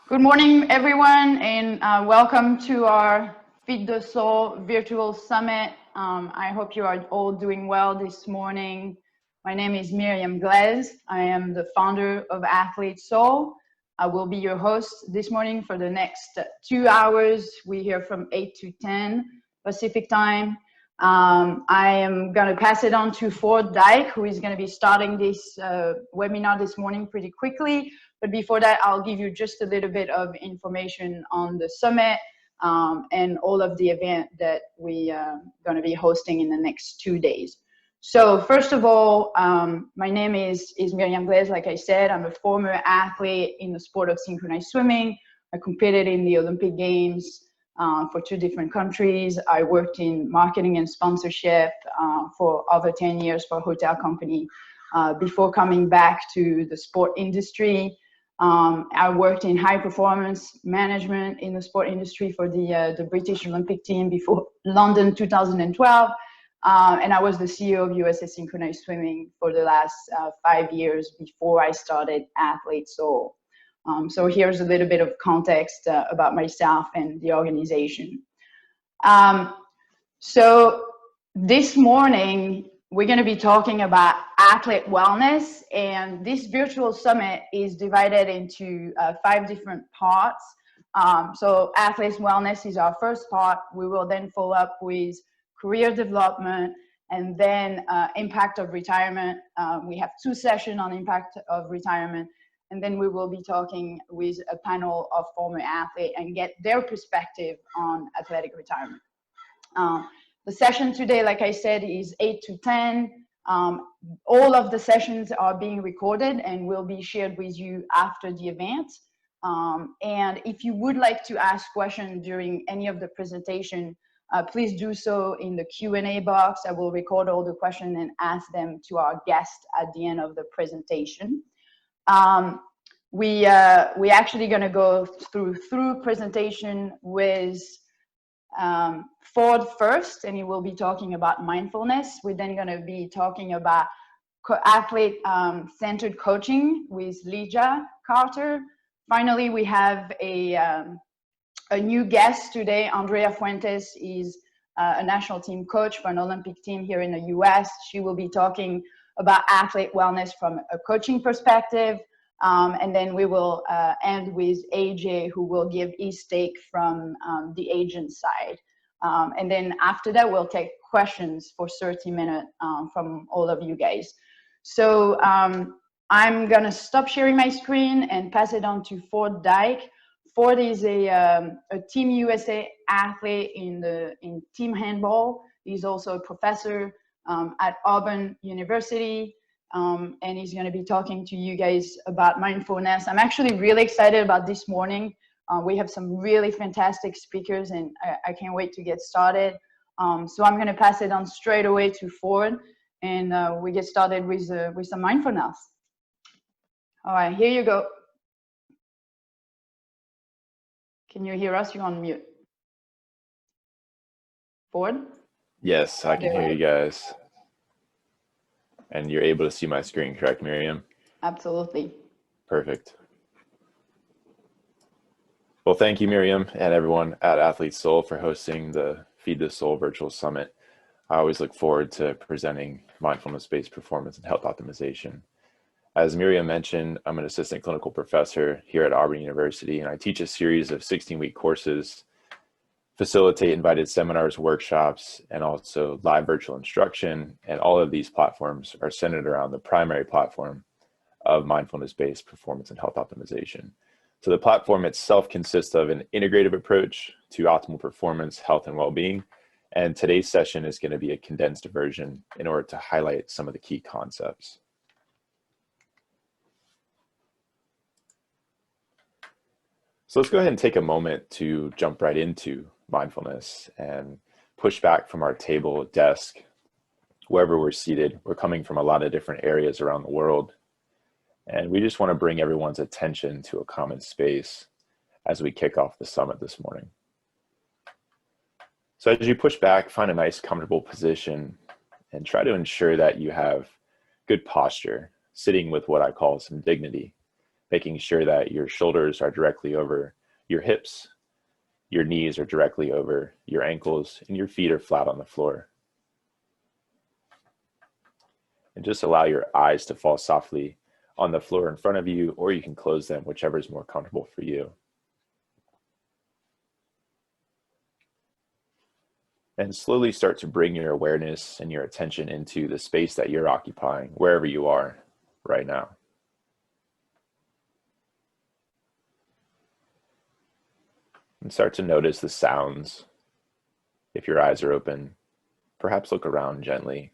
Good morning, everyone, and welcome to our Feed the Soul virtual summit. I hope you are all doing well this morning. My name is Miriam Glaze. I am the founder of Athlete Soul. I will be your host this morning for the next 2 hours. We hear from 8 to 10 Pacific time. I am going to pass it on to Ford Dyke, who is going to be starting this webinar this morning pretty quickly. But before that, I'll give you just a little bit of information on the summit and all of the event that we are going to be hosting in the next 2 days. So first of all, my name is Miriam Glaze. Like I said, I'm a former athlete in the sport of synchronized swimming. I competed in the Olympic Games for 2 different countries. I worked in marketing and sponsorship for over 10 years for a hotel company before coming back to the sport industry. I worked in high performance management in the sport industry for the British Olympic team before London 2012. And I was the CEO of USA Synchronized Swimming for the last 5 years before I started Athlete Soul. So here's a little bit of context about myself and the organization. So this morning, we're going to be talking about athlete wellness, and this virtual summit is divided into 5 different parts. So athlete wellness is our first part. We will then follow up with career development and then impact of retirement. We have 2 sessions on impact of retirement, and then we will be talking with a panel of former athletes and get their perspective on athletic retirement. The session today, like I said, is 8 to 10. All of the sessions are being recorded and will be shared with you after the event. And if you would like to ask questions during any of the presentation, please do so in the Q&A box. I will record all the questions and ask them to our guest at the end of the presentation. We actually going to go through presentation with Ford first, and he will be talking about mindfulness. We're then going to be talking about athlete centered coaching with Lydia Carter. Finally, we have a new guest today. Andrea Fuentes is a national team coach for an Olympic team here in the US. She will be talking about athlete wellness from a coaching perspective. And then we will end with AJ, who will give his take from the agent side. And then after that, we'll take questions for 30 minutes from all of you guys. So I'm going to stop sharing my screen and pass it on to Ford Dyke. Ford is a Team USA athlete in team handball. He's also a professor at Auburn University. And he's going to be talking to you guys about mindfulness. I'm actually really excited about this morning. We have some really fantastic speakers, and I can't wait to get started. So I'm going to pass it on straight away to Ford, and we get started with some mindfulness. All right, here you go. Can you hear us? You're on mute. Ford? Yes, I can hear you guys. And you're able to see my screen, correct, Miriam? Absolutely. Perfect. Well, thank you, Miriam, and everyone at Athlete Soul for hosting the Feed the Soul virtual summit. I always look forward to presenting mindfulness-based performance and health optimization. As Miriam mentioned, I'm an assistant clinical professor here at Auburn University, and I teach a series of 16-week courses, facilitate invited seminars, workshops, and also live virtual instruction. And all of these platforms are centered around the primary platform of mindfulness-based performance and health optimization. So the platform itself consists of an integrative approach to optimal performance, health, and well-being. And today's session is going to be a condensed version in order to highlight some of the key concepts. So let's go ahead and take a moment to jump right into mindfulness and push back from our table, desk, wherever we're seated. We're coming from a lot of different areas around the world. And we just want to bring everyone's attention to a common space as we kick off the summit this morning. So as you push back, find a nice comfortable position and try to ensure that you have good posture, sitting with what I call some dignity. making sure that your shoulders are directly over your hips, your knees are directly over your ankles, and your feet are flat on the floor. And just allow your eyes to fall softly on the floor in front of you, or you can close them, whichever is more comfortable for you. And slowly start to bring your awareness and your attention into the space that you're occupying, wherever you are right now. And start to notice the sounds. If your eyes are open, perhaps look around gently.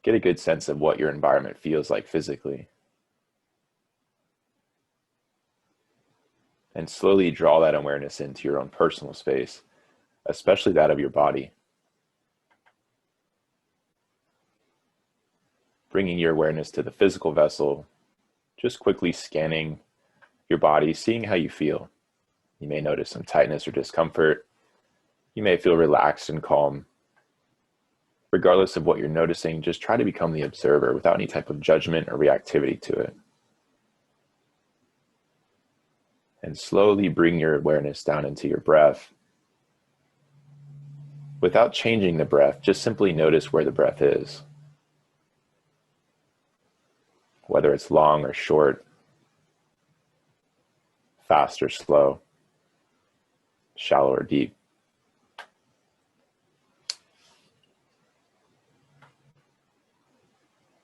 Get a good sense of what your environment feels like physically. And slowly draw that awareness into your own personal space, especially that of your body. Bringing your awareness to the physical vessel, just quickly scanning your body, seeing how you feel. You may notice some tightness or discomfort. You may feel relaxed and calm. Regardless of what you're noticing, just try to become the observer without any type of judgment or reactivity to it. And slowly bring your awareness down into your breath. Without changing the breath, just simply notice where the breath is. Whether it's long or short, fast or slow, shallow or deep.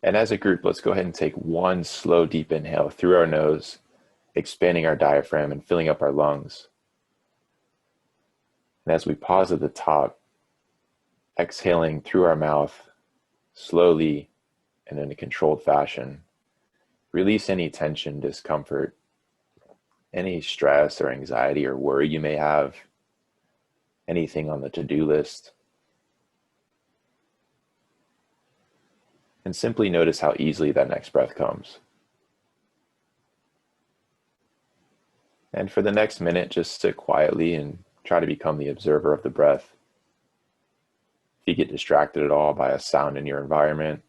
And as a group, let's go ahead and take one slow, deep inhale through our nose, expanding our diaphragm and filling up our lungs. And as we pause at the top, exhaling through our mouth, slowly and in a controlled fashion, release any tension, discomfort, any stress or anxiety or worry you may have, anything on the to-do list. And simply notice how easily that next breath comes. And for the next minute, just sit quietly and try to become the observer of the breath. If you get distracted at all by a sound in your environment,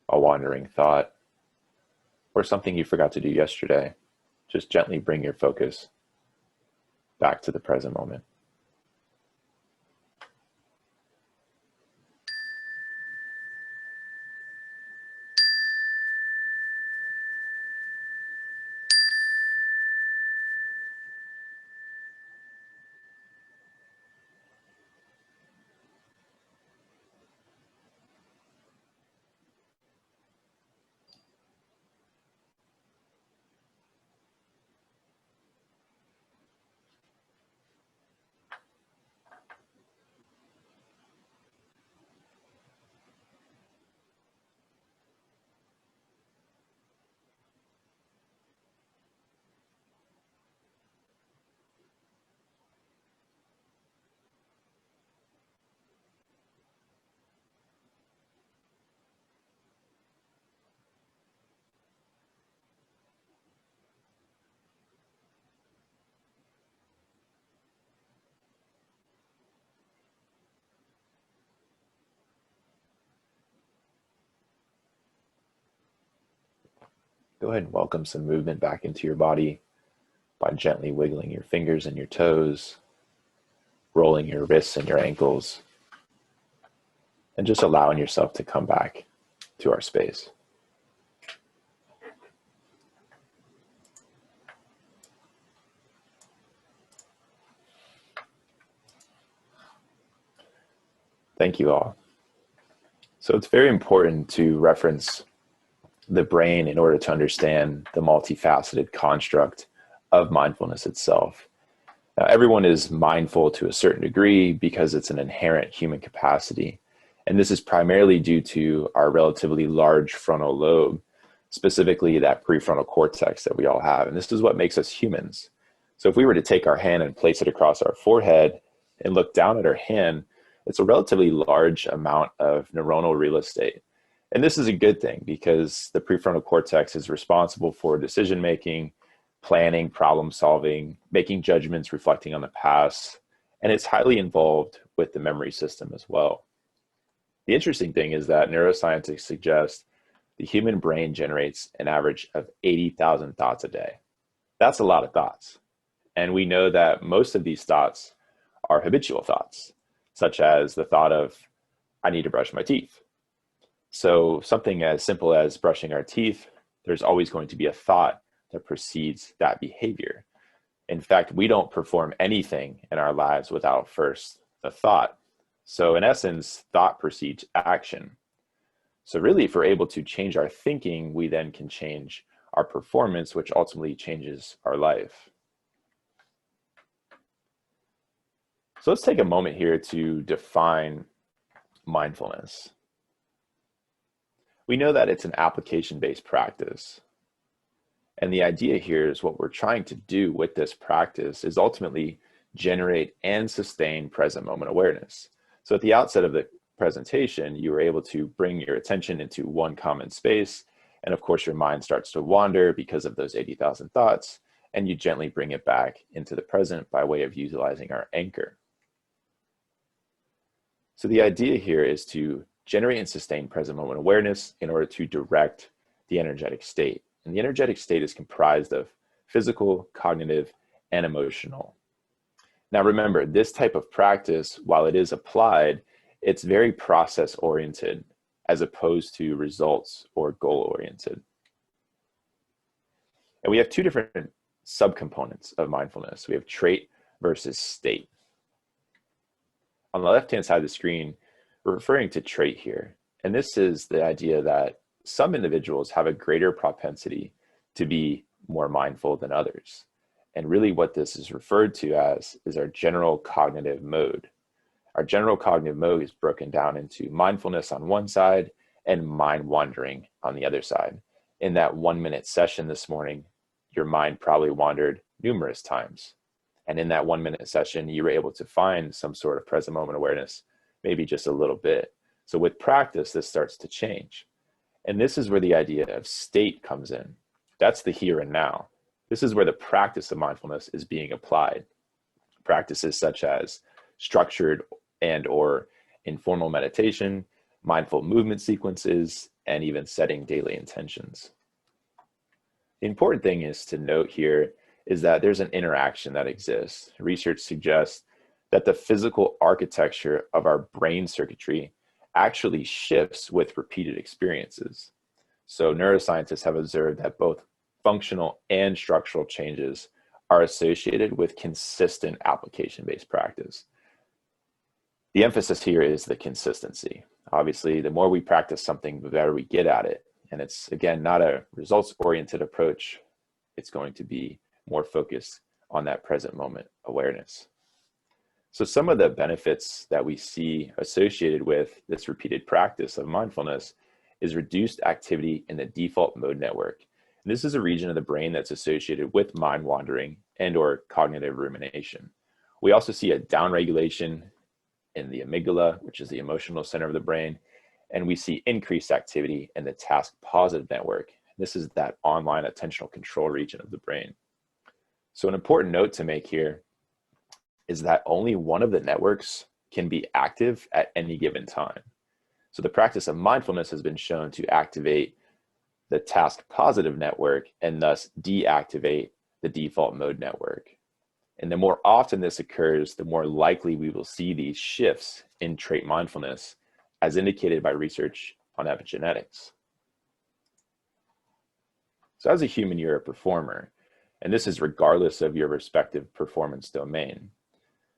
a wandering thought, or something you forgot to do yesterday, just gently bring your focus back to the present moment. Go ahead and welcome some movement back into your body by gently wiggling your fingers and your toes, rolling your wrists and your ankles, and just allowing yourself to come back to our space. Thank you all. So it's very important to reference the brain in order to understand the multifaceted construct of mindfulness itself. Now, everyone is mindful to a certain degree because it's an inherent human capacity. And this is primarily due to our relatively large frontal lobe, specifically that prefrontal cortex that we all have. And this is what makes us humans. So if we were to take our hand and place it across our forehead and look down at our hand, it's a relatively large amount of neuronal real estate. And this is a good thing because the prefrontal cortex is responsible for decision-making, planning, problem solving, making judgments, reflecting on the past, and it's highly involved with the memory system as well. The interesting thing is that neuroscientists suggest the human brain generates an average of 80,000 thoughts a day. That's a lot of thoughts. And we know that most of these thoughts are habitual thoughts, such as the thought of, I need to brush my teeth. So something as simple as brushing our teeth, there's always going to be a thought that precedes that behavior. In fact, we don't perform anything in our lives without first the thought. So in essence, thought precedes action. So really, if we're able to change our thinking, we then can change our performance, which ultimately changes our life. So let's take a moment here to define mindfulness. We know that it's an application-based practice. And the idea here is what we're trying to do with this practice is ultimately generate and sustain present moment awareness. So at the outset of the presentation, you were able to bring your attention into one common space. And of course, your mind starts to wander because of those 80,000 thoughts. And you gently bring it back into the present by way of utilizing our anchor. So the idea here is to generate and sustain present moment awareness in order to direct the energetic state. And the energetic state is comprised of physical, cognitive, and emotional. Now remember, this type of practice, while it is applied, it's very process-oriented as opposed to results or goal-oriented. And we have two different subcomponents of mindfulness. We have trait versus state. On the left-hand side of the screen, we're referring to trait here. And this is the idea that some individuals have a greater propensity to be more mindful than others. And really what this is referred to as is our general cognitive mode. Our general cognitive mode is broken down into mindfulness on one side and mind wandering on the other side. In that 1-minute session this morning, your mind probably wandered numerous times. And in that 1-minute session, you were able to find some sort of present moment awareness, maybe just a little bit. So with practice, this starts to change. And this is where the idea of state comes in. That's the here and now. This is where the practice of mindfulness is being applied. Practices such as structured and or informal meditation, mindful movement sequences, and even setting daily intentions. The important thing is to note here is that there's an interaction that exists. Research suggests that the physical architecture of our brain circuitry actually shifts with repeated experiences. So neuroscientists have observed that both functional and structural changes are associated with consistent application-based practice. The emphasis here is the consistency. Obviously, the more we practice something, the better we get at it. And it's, again, not a results-oriented approach. It's going to be more focused on that present moment awareness. So some of the benefits that we see associated with this repeated practice of mindfulness is reduced activity in the default mode network. And this is a region of the brain that's associated with mind wandering and or cognitive rumination. We also see a downregulation in the amygdala, which is the emotional center of the brain, and we see increased activity in the task positive network. This is that online attentional control region of the brain. So an important note to make here is that only one of the networks can be active at any given time. So the practice of mindfulness has been shown to activate the task positive network and thus deactivate the default mode network. And the more often this occurs, the more likely we will see these shifts in trait mindfulness, as indicated by research on epigenetics. So as a human, you're a performer, and this is regardless of your respective performance domain.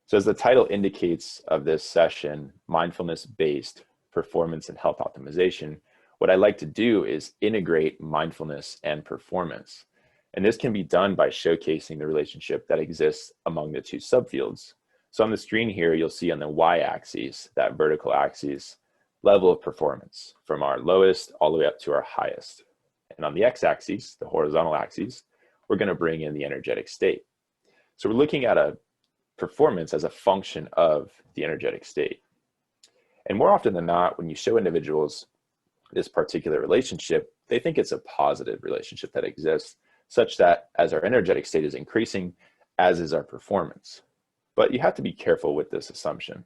So as the title indicates of this session, mindfulness-based performance and health optimization, what I like to do is integrate mindfulness and performance. And this can be done by showcasing the relationship that exists among the two subfields. So on the screen here, you'll see on the y-axis, that vertical axis, level of performance from our lowest all the way up to our highest. And on the x-axis, the horizontal axis, we're going to bring in the energetic state. So we're looking at a performance as a function of the energetic state. And more often than not, when you show individuals this particular relationship, they think it's a positive relationship that exists, such that as our energetic state is increasing, as is our performance. But you have to be careful with this assumption.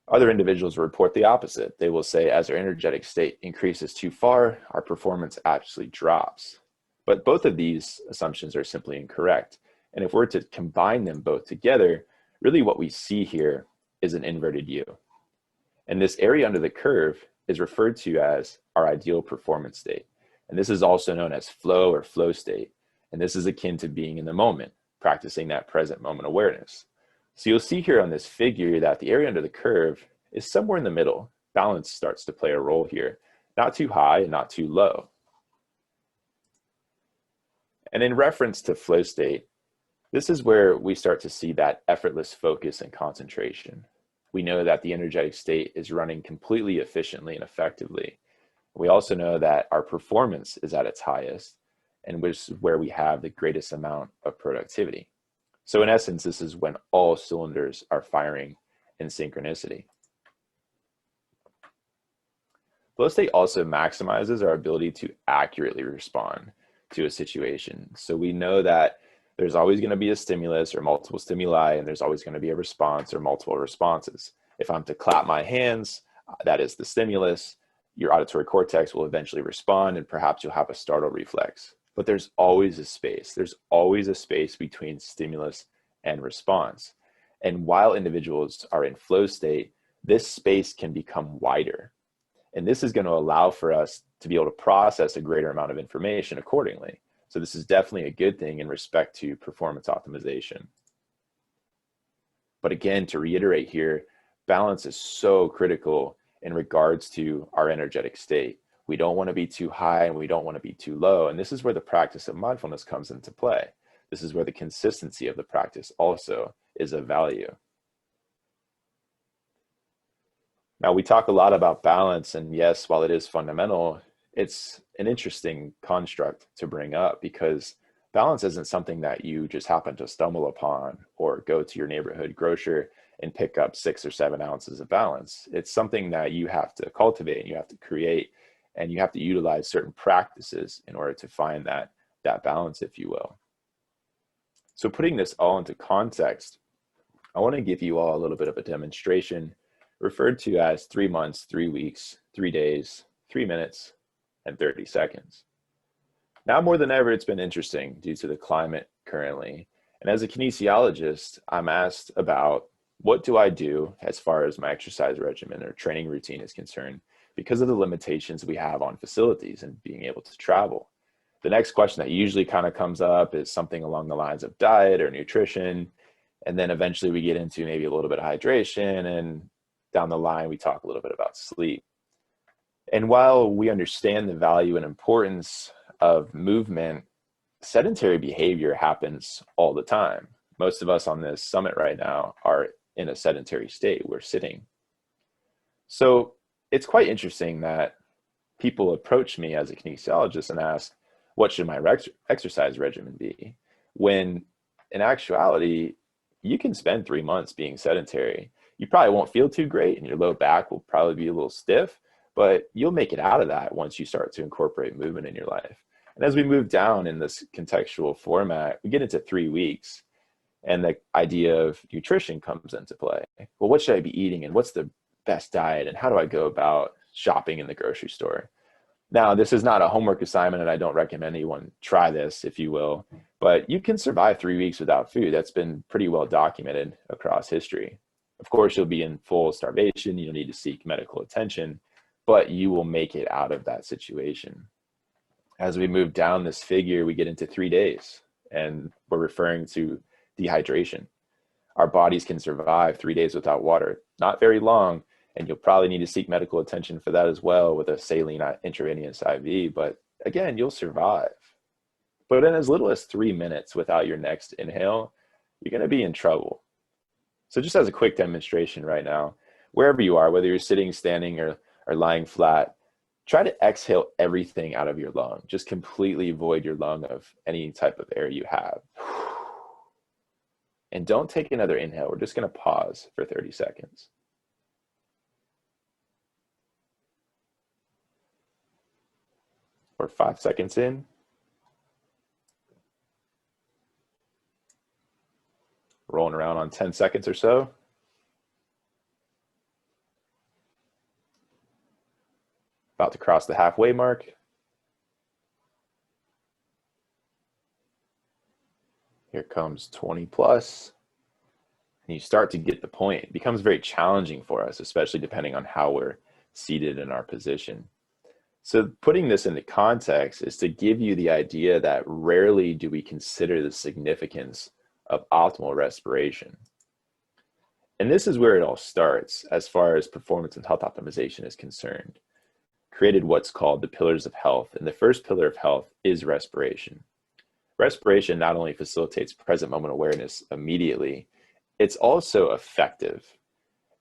Other individuals report the opposite. They will say, as our energetic state increases too far, our performance actually drops. But both of these assumptions are simply incorrect. And if we're to combine them both together, really what we see here is an inverted U. And this area under the curve is referred to as our ideal performance state. And this is also known as flow or flow state. And this is akin to being in the moment, practicing that present moment awareness. So you'll see here on this figure that the area under the curve is somewhere in the middle. Balance starts to play a role here, not too high and not too low. And in reference to flow state, this is where we start to see that effortless focus and concentration. We know that the energetic state is running completely efficiently and effectively. We also know that our performance is at its highest, and which is where we have the greatest amount of productivity. So in essence, this is when all cylinders are firing in synchronicity. Flow state also maximizes our ability to accurately respond to a situation. So we know that there's always going to be a stimulus or multiple stimuli, and there's always going to be a response or multiple responses. If I'm to clap my hands, that is the stimulus. Your auditory cortex will eventually respond, and perhaps you'll have a startle reflex. But there's always a space. There's always a space between stimulus and response. And while individuals are in flow state, this space can become wider. And this is going to allow for us to be able to process a greater amount of information accordingly. So this is definitely a good thing in respect to performance optimization. But again, to reiterate here, balance is so critical in regards to our energetic state. We don't want to be too high and we don't want to be too low. And this is where the practice of mindfulness comes into play. This is where the consistency of the practice also is of value. Now, we talk a lot about balance, and yes, while it is fundamental, it's an interesting construct to bring up because balance isn't something that you just happen to stumble upon or go to your neighborhood grocer and pick up 6 or 7 ounces of balance. It's something that you have to cultivate and you have to create, and you have to utilize certain practices in order to find that balance, if you will. So putting this all into context, I want to give you all a little bit of a demonstration referred to as 3 months, 3 weeks, 3 days, 3 minutes, and 30 seconds. Now more than ever, it's been interesting due to the climate currently. And as a kinesiologist, I'm asked about what do I do as far as my exercise regimen or training routine is concerned because of the limitations we have on facilities and being able to travel. The next question that usually kind of comes up is something along the lines of diet or nutrition. And then eventually we get into maybe a little bit of hydration, and down the line, we talk a little bit about sleep. And while we understand the value and importance of movement, sedentary behavior happens all the time. Most of us on this summit right now are in a sedentary state. We're sitting. So it's quite interesting that people approach me as a kinesiologist and ask, what should my exercise regimen be? When in actuality, you can spend 3 months being sedentary. You probably won't feel too great and your low back will probably be a little stiff, but you'll make it out of that once you start to incorporate movement in your life. And as we move down in this contextual format, we get into 3 weeks and the idea of nutrition comes into play. Well, what should I be eating and what's the best diet and how do I go about shopping in the grocery store? Now, this is not a homework assignment and I don't recommend anyone try this, if you will, but you can survive 3 weeks without food. That's been pretty well documented across history. Of course, you'll be in full starvation. You'll need to seek medical attention, but you will make it out of that situation. As we move down this figure, we get into 3 days, and we're referring to dehydration. Our bodies can survive 3 days without water, not very long, and you'll probably need to seek medical attention for that as well with a saline intravenous IV, but again, you'll survive. But in as little as 3 minutes without your next inhale, you're going to be in trouble. So just as a quick demonstration right now, wherever you are, whether you're sitting, standing, or lying flat, try to exhale everything out of your lung. Just completely void your lung of any type of air you have. And don't take another inhale. We're just going to pause for 30 seconds. We're 5 seconds in. Rolling around on 10 seconds or so. About to cross the halfway mark. Here comes 20 plus. And you start to get the point. It becomes very challenging for us, especially depending on how we're seated in our position. So putting this into context is to give you the idea that rarely do we consider the significance of optimal respiration. And this is where it all starts as far as performance and health optimization is concerned. Created what's called the pillars of health. And the first pillar of health is respiration. Respiration not only facilitates present moment awareness immediately, it's also effective.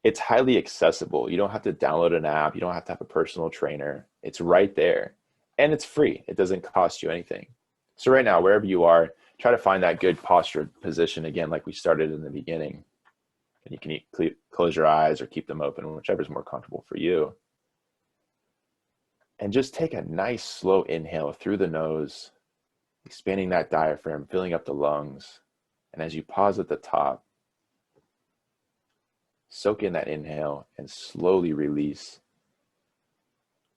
It's highly accessible. You don't have to download an app. You don't have to have a personal trainer. It's right there. And it's free. It doesn't cost you anything. So right now, wherever you are, try to find that good posture position again, like we started in the beginning. And you can close your eyes or keep them open, whichever is more comfortable for you. And just take a nice slow inhale through the nose, expanding that diaphragm, filling up the lungs. And as you pause at the top, soak in that inhale and slowly release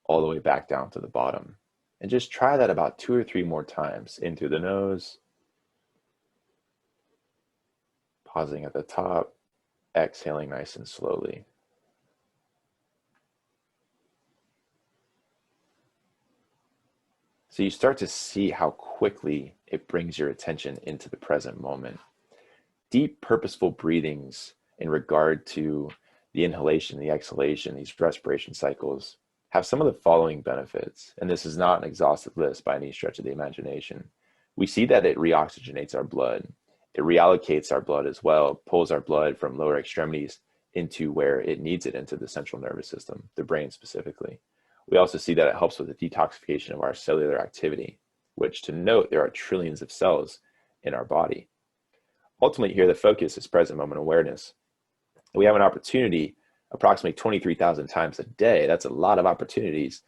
all the way back down to the bottom. And just try that about 2 or 3 more times. In through the nose, pausing at the top, exhaling nice and slowly. So you start to see how quickly it brings your attention into the present moment. Deep, purposeful breathings in regard to the inhalation, the exhalation, these respiration cycles have some of the following benefits. And this is not an exhaustive list by any stretch of the imagination. We see that it reoxygenates our blood. It reallocates our blood as well, pulls our blood from lower extremities into where it needs it, into the central nervous system, the brain specifically. We also see that it helps with the detoxification of our cellular activity, which, to note, there are trillions of cells in our body. Ultimately here, the focus is present moment awareness. We have an opportunity approximately 23,000 times a day. That's a lot of opportunities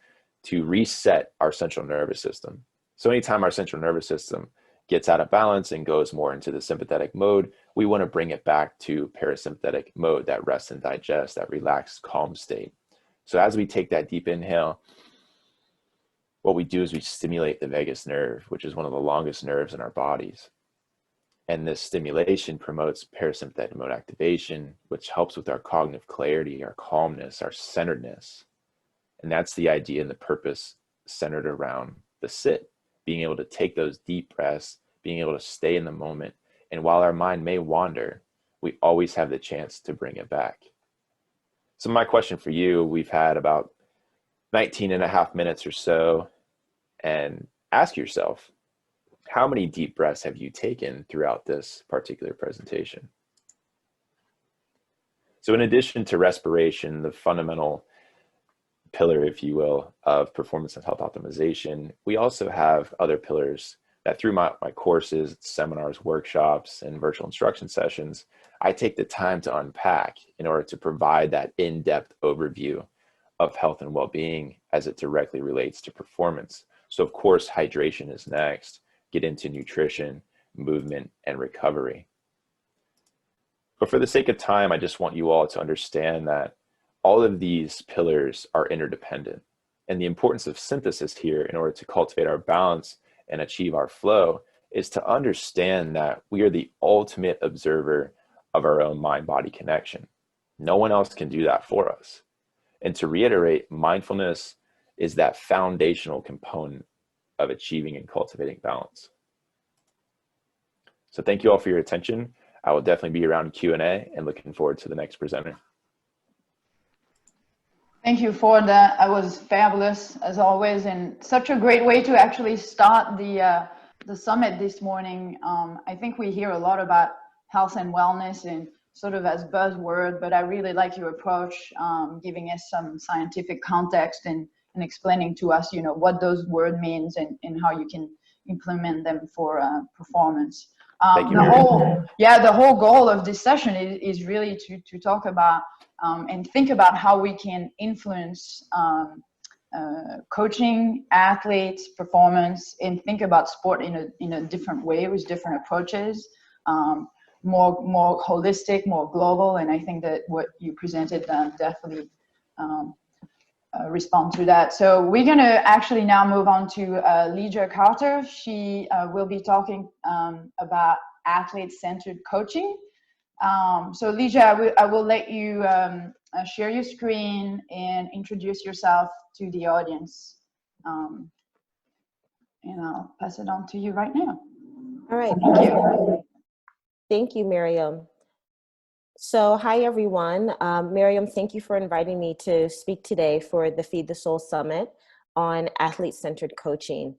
to reset our central nervous system. So anytime our central nervous system gets out of balance and goes more into the sympathetic mode, we want to bring it back to parasympathetic mode, that rest and digest, that relaxed, calm state. So as we take that deep inhale, what we do is we stimulate the vagus nerve, which is one of the longest nerves in our bodies. And this stimulation promotes parasympathetic mode activation, which helps with our cognitive clarity, our calmness, our centeredness. And that's the idea and the purpose centered around the sit, being able to take those deep breaths, being able to stay in the moment. And while our mind may wander, we always have the chance to bring it back. So my question for you, we've had about 19 and a half minutes or so, and ask yourself, how many deep breaths have you taken throughout this particular presentation? So in addition to respiration, the fundamental pillar, if you will, of performance and health optimization, we also have other pillars that through my courses, seminars, workshops, and virtual instruction sessions, I take the time to unpack in order to provide that in-depth overview of health and well-being as it directly relates to performance. So of course, hydration is next. Get into nutrition, movement, and recovery. But for the sake of time, I just want you all to understand that all of these pillars are interdependent. And the importance of synthesis here in order to cultivate our balance and achieve our flow is to understand that we are the ultimate observer of our own mind-body connection. No one else can do that for us. And to reiterate, mindfulness is that foundational component of achieving and cultivating balance. So thank you all for your attention. I will definitely be around Q&A and looking forward to the next presenter. Thank you for that. That was fabulous as always, and such a great way to actually start the summit this morning. I think we hear a lot about health and wellness and sort of as buzzword, but I really like your approach, giving us some scientific context and explaining to us, you know, what those words means and how you can implement them for performance. Thank you, the whole goal of this session is really to talk about and think about how we can influence coaching, athletes, performance, and think about sport in a different way with different approaches, more holistic, more global. And I think that what you presented definitely respond to that. So we're going to actually now move on to Legia Carter. She will be talking about athlete-centered coaching. So Legia, I will let you share your screen and introduce yourself to the audience. And I'll pass it on to you right now. All right. Thank you. Thank you, Miriam. So hi, everyone. Miriam, thank you for inviting me to speak today for the Feed the Soul Summit on athlete-centered coaching.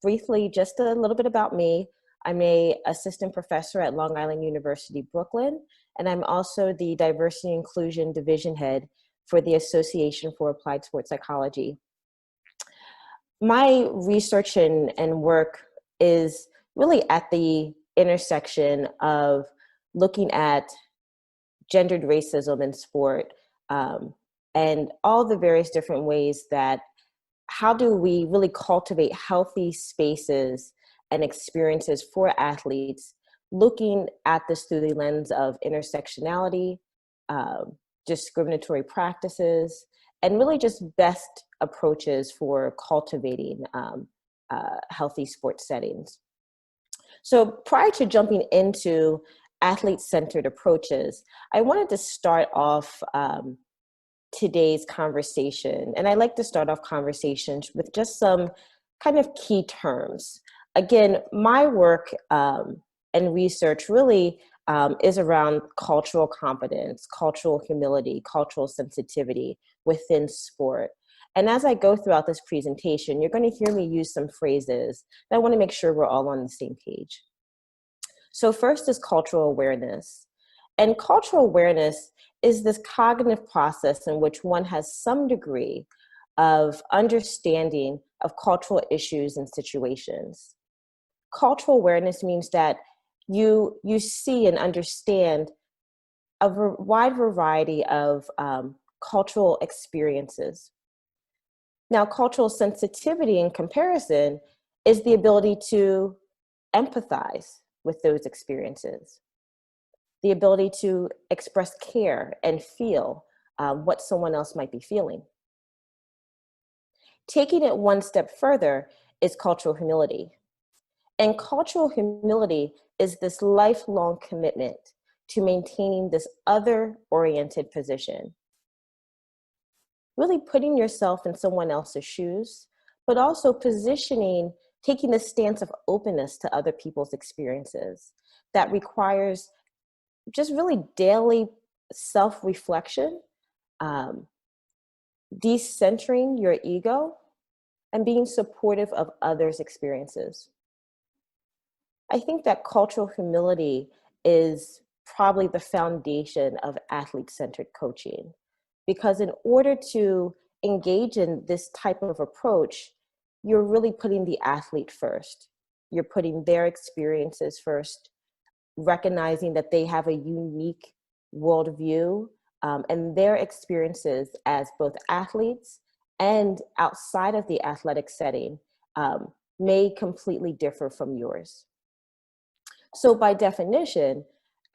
Briefly, just a little bit about me. I'm an assistant professor at Long Island University, Brooklyn, and I'm also the Diversity Inclusion Division Head for the Association for Applied Sports Psychology. My research and work is really at the intersection of looking at gendered racism in sport, and all the various different ways that how do we really cultivate healthy spaces and experiences for athletes, looking at this through the lens of intersectionality, discriminatory practices, and really just best approaches for cultivating healthy sports settings. So prior to jumping into athlete-centered approaches, I wanted to start off today's conversation. And I like to start off conversations with just some kind of key terms. Again, my work and research really is around cultural competence, cultural humility, cultural sensitivity within sport. And as I go throughout this presentation, you're going to hear me use some phrases, and I want to make sure we're all on the same page. So first is cultural awareness. And cultural awareness is this cognitive process in which one has some degree of understanding of cultural issues and situations. Cultural awareness means that you see and understand a wide variety of cultural experiences. Now, cultural sensitivity in comparison is the ability to empathize with those experiences, the ability to express care and feel what someone else might be feeling. Taking it one step further is cultural humility. And cultural humility is this lifelong commitment to maintaining this other-oriented position. Really putting yourself in someone else's shoes, but also positioning, taking the stance of openness to other people's experiences. That requires just really daily self-reflection, decentering your ego, and being supportive of others' experiences. I think that cultural humility is probably the foundation of athlete-centered coaching, because in order to engage in this type of approach, you're really putting the athlete first. You're putting their experiences first, recognizing that they have a unique worldview, and their experiences as both athletes and outside of the athletic setting may completely differ from yours. So by definition,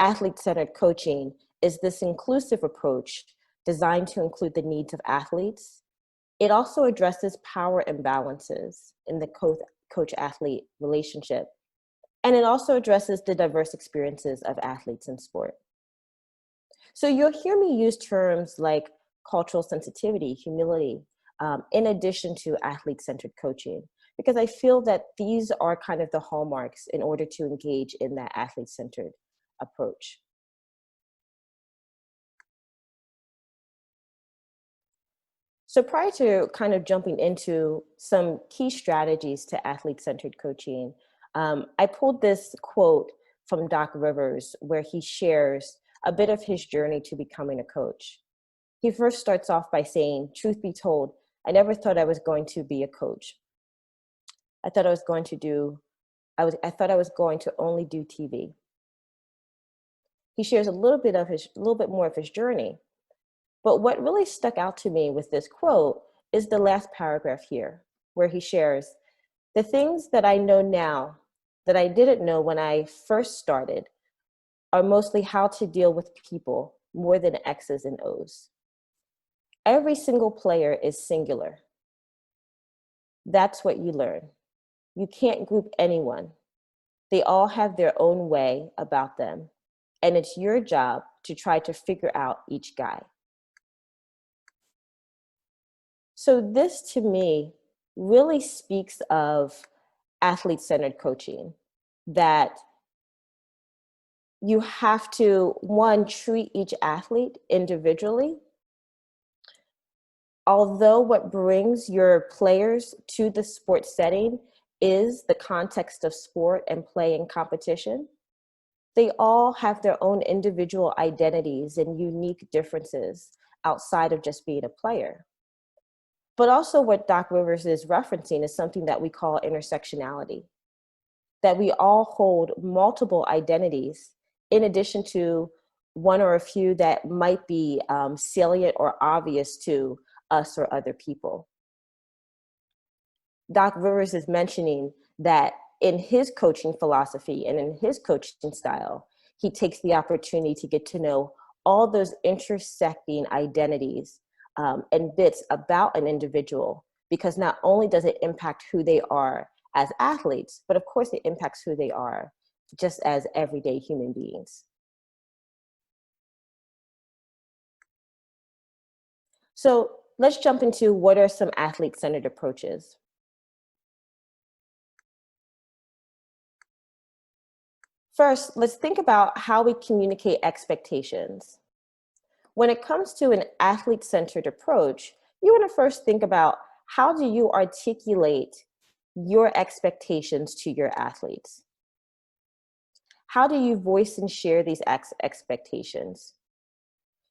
athlete-centered coaching is this inclusive approach designed to include the needs of athletes. It also addresses power imbalances in the coach-athlete relationship. And it also addresses the diverse experiences of athletes in sport. So you'll hear me use terms like cultural sensitivity, humility, in addition to athlete-centered coaching, because I feel that these are kind of the hallmarks in order to engage in that athlete-centered approach. So prior to kind of jumping into some key strategies to athlete-centered coaching, I pulled this quote from Doc Rivers where he shares a bit of his journey to becoming a coach. He first starts off by saying, "Truth be told, I never thought I was going to be a coach. I thought I was going to only do TV." He shares a little bit more of his journey. But what really stuck out to me with this quote is the last paragraph here, where he shares, "The things that I know now that I didn't know when I first started are mostly how to deal with people more than X's and O's." Every single player is singular. That's what you learn. You can't group anyone. They all have their own way about them, and it's your job to try to figure out each guy. So this, to me, really speaks of athlete-centered coaching, that you have to, one, treat each athlete individually. Although what brings your players to the sports setting is the context of sport and play and competition, they all have their own individual identities and unique differences outside of just being a player. But also what Doc Rivers is referencing is something that we call intersectionality, that we all hold multiple identities in addition to one or a few that might be salient or obvious to us or other people. Doc Rivers is mentioning that in his coaching philosophy and in his coaching style, he takes the opportunity to get to know all those intersecting identities and bits about an individual, because not only does it impact who they are as athletes, but of course it impacts who they are just as everyday human beings. So let's jump into what are some athlete-centered approaches. First, let's think about how we communicate expectations. When it comes to an athlete-centered approach, you want to first think about, how do you articulate your expectations to your athletes? How do you voice and share these expectations?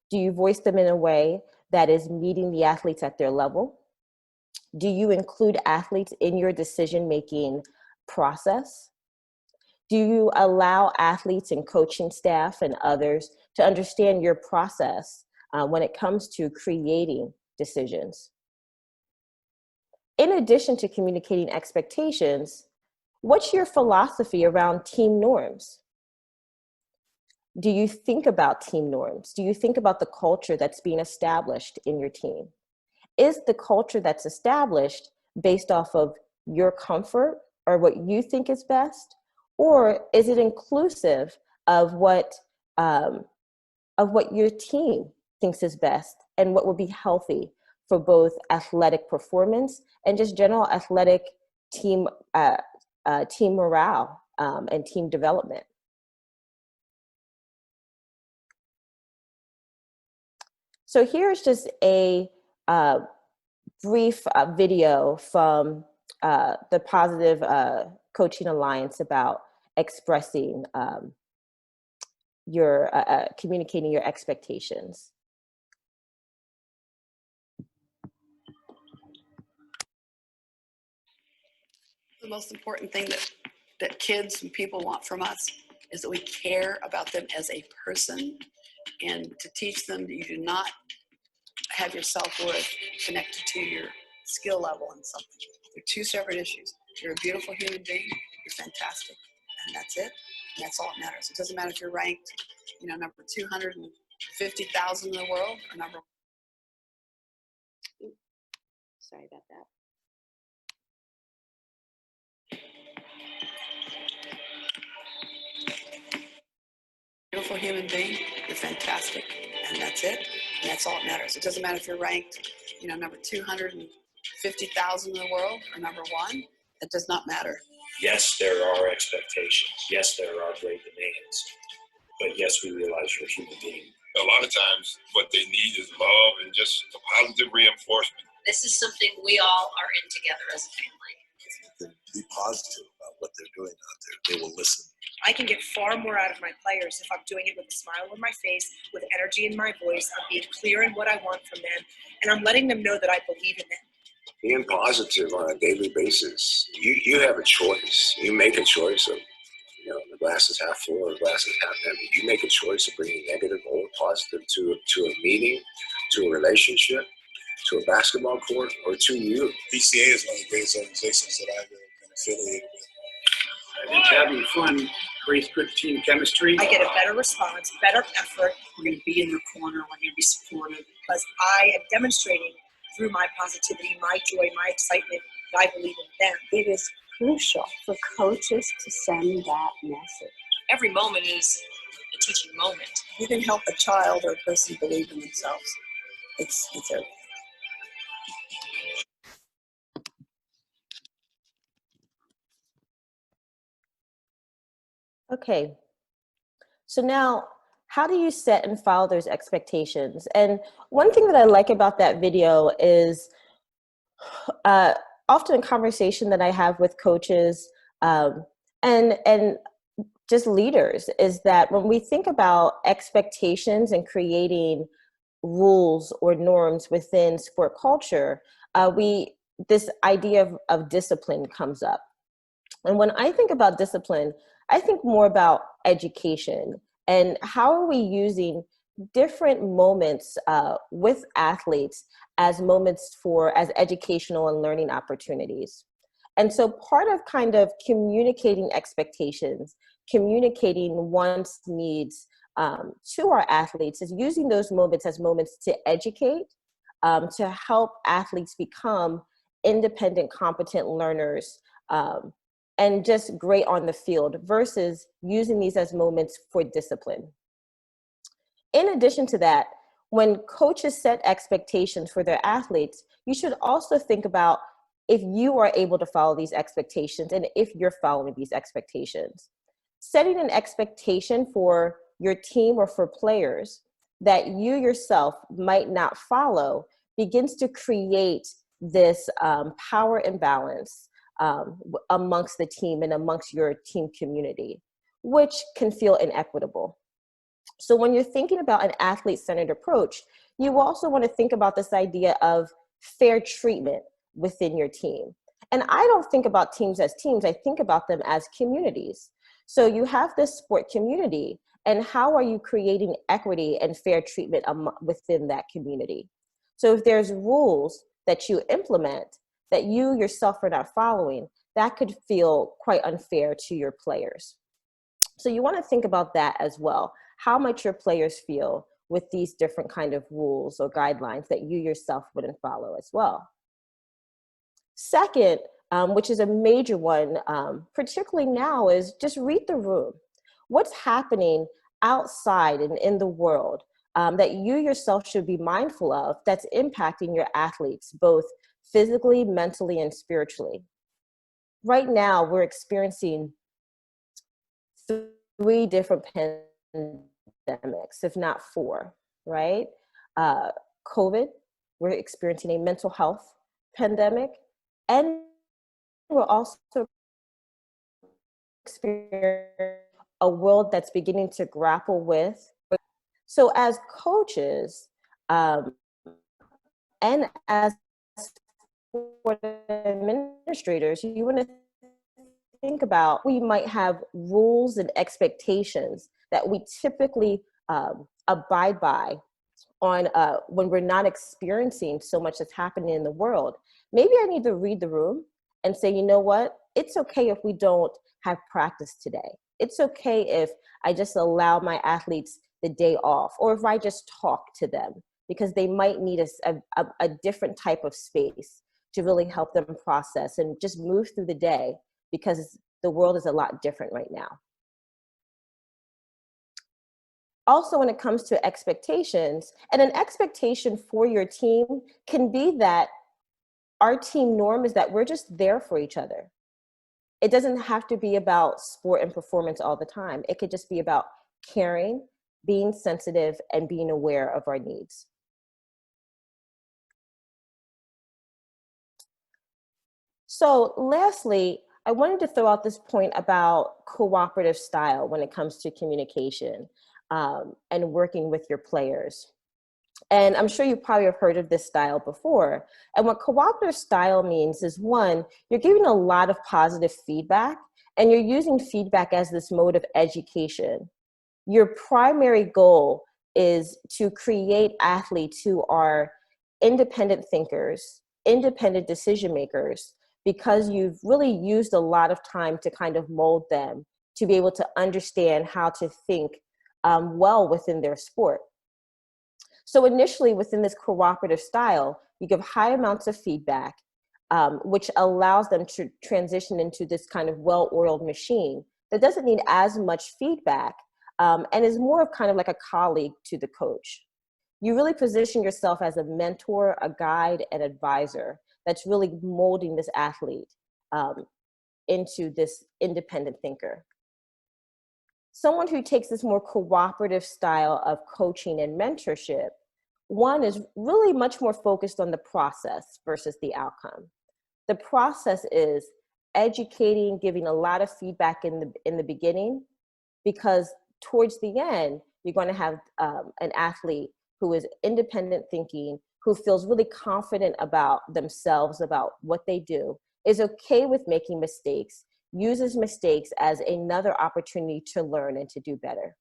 Do you voice them in a way that is meeting the athletes at their level? Do you include athletes in your decision-making process? Do you allow athletes and coaching staff and others to understand your process when it comes to creating decisions? In addition to communicating expectations, what's your philosophy around team norms? Do you think about team norms? Do you think about the culture that's being established in your team? Is the culture that's established based off of your comfort or what you think is best? Or is it inclusive of what your team thinks is best and what would be healthy for both athletic performance and just general athletic team morale and team development? So here's just a brief video from the Positive Coaching Alliance about expressing your communicating your expectations. The most important thing that kids and people want from us is that we care about them as a person, and to teach them that you do not have your self-worth connected to your skill level in something. They're two separate issues. You're a beautiful human being, you're fantastic, and that's it, and that's all that matters. It doesn't matter if you're ranked, number 250,000 in the world or number. Sorry about that. Beautiful human being, you're fantastic, and that's it, and that's all that matters. It doesn't matter if you're ranked, number 250,000 in the world or number one. It does not matter. Yes, there are expectations. Yes, there are great demands. But yes, we realize you're a human being. A lot of times what they need is love and just a positive reinforcement. This is something we all are in together as a family. Be positive about what they're doing out there. They will listen. I can get far more out of my players if I'm doing it with a smile on my face, with energy in my voice. I'm being clear in what I want from them, and I'm letting them know that I believe in them. Being positive on a daily basis, you have a choice. You make a choice of, the glass is half full or the glass is half empty. You make a choice of bringing negative or positive to a meeting, to a relationship, to a basketball court, or to you. PCA is one of the greatest organizations that I've ever been affiliated with. I think having fun creates good team chemistry. I get a better response, better effort, We're going to be in their corner. We're going to be supportive. because I am demonstrating through my positivity, my joy, my excitement, that I believe in them. It is crucial for coaches to send that message. Every moment is a teaching moment. You can help a child or a person believe in themselves. It's everything. Okay, so now how do you set and follow those expectations? And one thing that I like about that video is often a conversation that I have with coaches and just leaders is that when we think about expectations and creating rules or norms within sport culture, this idea of discipline comes up. And when I think about discipline, I think more about education and how are we using different moments with athletes as moments as educational and learning opportunities. And so part of kind of communicating expectations, communicating wants, needs to our athletes is using those moments as moments to educate, to help athletes become independent, competent learners, and just great on the field versus using these as moments for discipline. In addition to that, when coaches set expectations for their athletes, you should also think about if you are able to follow these expectations and if you're following these expectations. Setting an expectation for your team or for players that you yourself might not follow begins to create this power imbalance amongst the team and amongst your team community, which can feel inequitable. So when you're thinking about an athlete-centered approach, you also want to think about this idea of fair treatment within your team. And I don't think about teams as teams, I think about them as communities. So you have this sport community, and how are you creating equity and fair treatment within that community? So if there's rules that you implement that you yourself are not following, that could feel quite unfair to your players. So you want to think about that as well. How might your players feel with these different kind of rules or guidelines that you yourself wouldn't follow as well? Second, which is a major one, particularly now, is just read the room. What's happening outside and in the world that you yourself should be mindful of that's impacting your athletes, both physically, mentally, and spiritually? Right now, we're experiencing 3 different pandemics, if not 4, right? COVID, we're experiencing a mental health pandemic, and we're also experiencing a world that's beginning to grapple with. So as coaches and as sport administrators, you want to think about, we might have rules and expectations that we typically abide by on when we're not experiencing so much that's happening in the world. Maybe I need to read the room and say, you know what? It's okay if we don't have practice today. It's okay if I just allow my athletes the day off, or if I just talk to them, because they might need a different type of space to really help them process and just move through the day, because the world is a lot different right now. Also, when it comes to expectations, and an expectation for your team can be that our team norm is that we're just there for each other. It doesn't have to be about sport and performance all the time. It could just be about caring, being sensitive, and being aware of our needs. So lastly, I wanted to throw out this point about cooperative style when it comes to communication and working with your players. And I'm sure you probably have heard of this style before. And what cooperative style means is, one, you're giving a lot of positive feedback, and you're using feedback as this mode of education. Your primary goal is to create athletes who are independent thinkers, independent decision makers, because you've really used a lot of time to kind of mold them to be able to understand how to think well within their sport. So initially within this cooperative style, you give high amounts of feedback, which allows them to transition into this kind of well-oiled machine that doesn't need as much feedback and is more of kind of like a colleague to the coach. You really position yourself as a mentor, a guide, an advisor that's really molding this athlete into this independent thinker. Someone who takes this more cooperative style of coaching and mentorship, one is really much more focused on the process versus the outcome. The process is educating, giving a lot of feedback in the beginning, because towards the end, you're going to have an athlete who is independent thinking, who feels really confident about themselves, about what they do, is okay with making mistakes, uses mistakes as another opportunity to learn and to do better.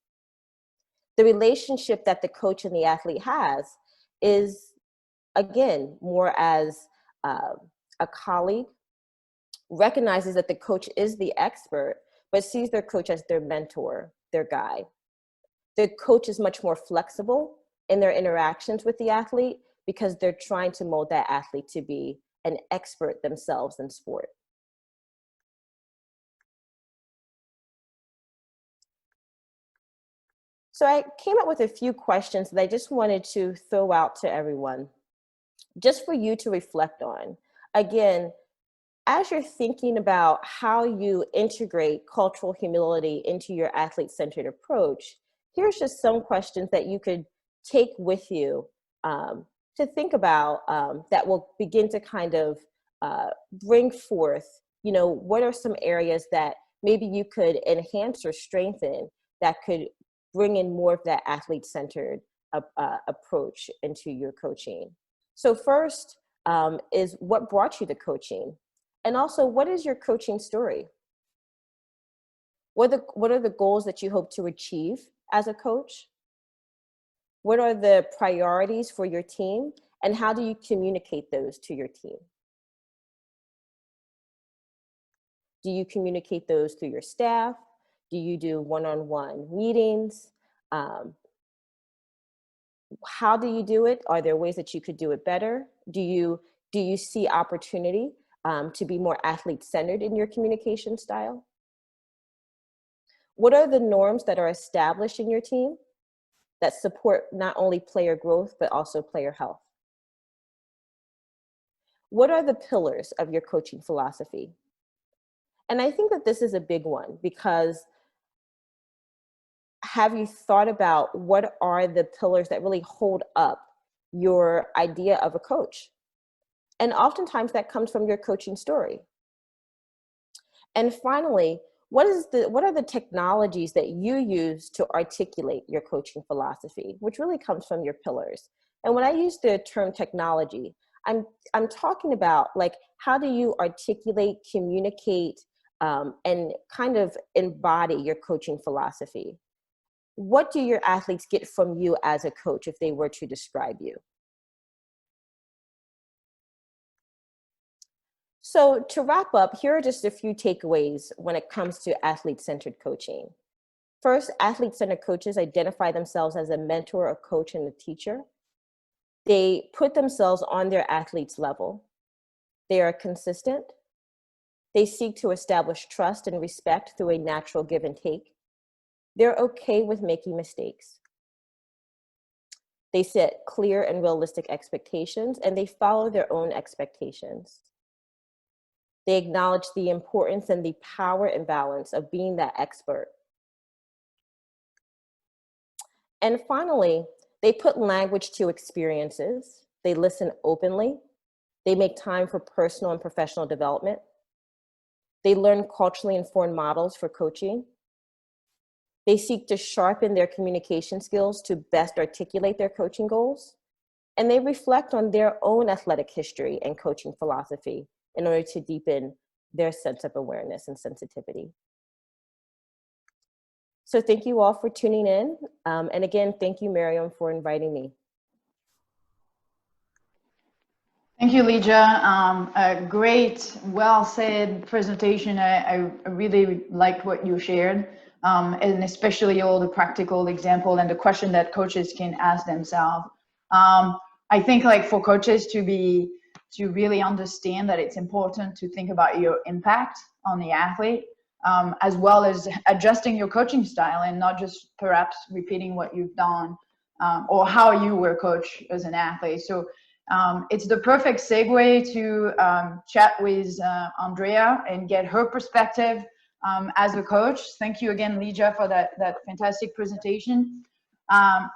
The relationship that the coach and the athlete has is, again, more as a colleague, recognizes that the coach is the expert, but sees their coach as their mentor, their guide. The coach is much more flexible in their interactions with the athlete because they're trying to mold that athlete to be an expert themselves in sport. So I came up with a few questions that I just wanted to throw out to everyone, just for you to reflect on. Again, as you're thinking about how you integrate cultural humility into your athlete-centered approach, here's just some questions that you could take with you to think about that will begin to kind of bring forth, what are some areas that maybe you could enhance or strengthen that could bring in more of that athlete-centered approach into your coaching. So first is what brought you to coaching? And also, what is your coaching story? What are the goals that you hope to achieve as a coach? What are the priorities for your team? And how do you communicate those to your team? Do you communicate those through your staff? Do you do one-on-one meetings? How do you do it? Are there ways that you could do it better? Do you see opportunity to be more athlete-centered in your communication style? What are the norms that are established in your team that support not only player growth, but also player health? What are the pillars of your coaching philosophy? And I think that this is a big one, because have you thought about what are the pillars that really hold up your idea of a coach? And oftentimes that comes from your coaching story. And finally, what are the technologies that you use to articulate your coaching philosophy, which really comes from your pillars? And when I use the term technology, I'm talking about, like, how do you articulate, communicate, and kind of embody your coaching philosophy? What do your athletes get from you as a coach if they were to describe you? So to wrap up, here are just a few takeaways when it comes to athlete-centered coaching. First, athlete-centered coaches identify themselves as a mentor, a coach, and a teacher. They put themselves on their athlete's level. They are consistent. They seek to establish trust and respect through a natural give and take. They're okay with making mistakes. They set clear and realistic expectations, and they follow their own expectations. They acknowledge the importance and the power and balance of being that expert. And finally, they put language to experiences. They listen openly. They make time for personal and professional development. They learn culturally informed models for coaching. They seek to sharpen their communication skills to best articulate their coaching goals. And they reflect on their own athletic history and coaching philosophy in order to deepen their sense of awareness and sensitivity. So thank you all for tuning in. And again, thank you, Miriam, for inviting me. Thank you, Lija. A great, well said presentation. I really liked what you shared, and especially all the practical example and the question that coaches can ask themselves. I think like for coaches to really understand that it's important to think about your impact on the athlete, as well as adjusting your coaching style and not just perhaps repeating what you've done or how you were coached as an athlete. So it's the perfect segue to chat with Andrea and get her perspective as a coach. Thank you again, Lija, for that fantastic presentation.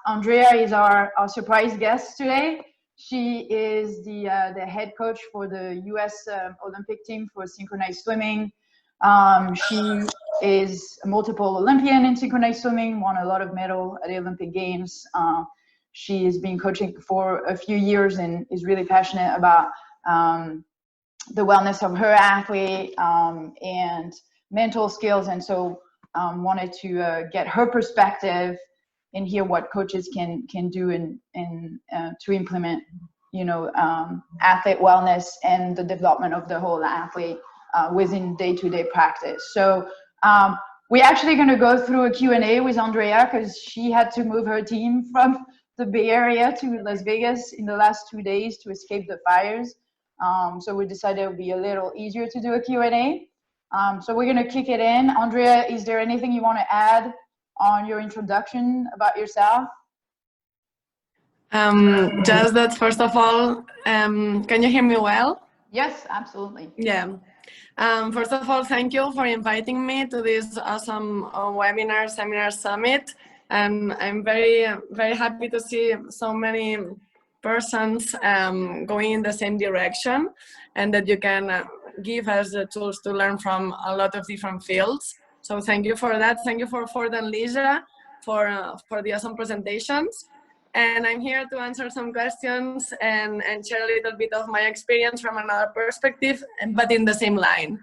Andrea is our surprise guest today. She is the head coach for the U.S. Olympic team for synchronized swimming. She is a multiple Olympian in synchronized swimming, won a lot of medals at the Olympic Games. She has been coaching for a few years and is really passionate about the wellness of her athlete and mental skills. And so wanted to get her perspective and hear what coaches can do to implement, athlete wellness and the development of the whole athlete within day-to-day practice. So we're actually going to go through a Q&A with Andrea because she had to move her team from the Bay Area to Las Vegas in the last 2 days to escape the fires. So we decided it would be a little easier to do a Q&A. So we're going to kick it in. Andrea, is there anything you want to add on your introduction about yourself? Just that, first of all, can you hear me well? Yes, absolutely. Yeah. First of all, thank you for inviting me to this awesome webinar, seminar, summit. And I'm very, very happy to see so many persons going in the same direction, and that you can give us the tools to learn from a lot of different fields. So thank you for that. Thank you for Ford and Lija for the awesome presentations. And I'm here to answer some questions and share a little bit of my experience from another perspective, but in the same line,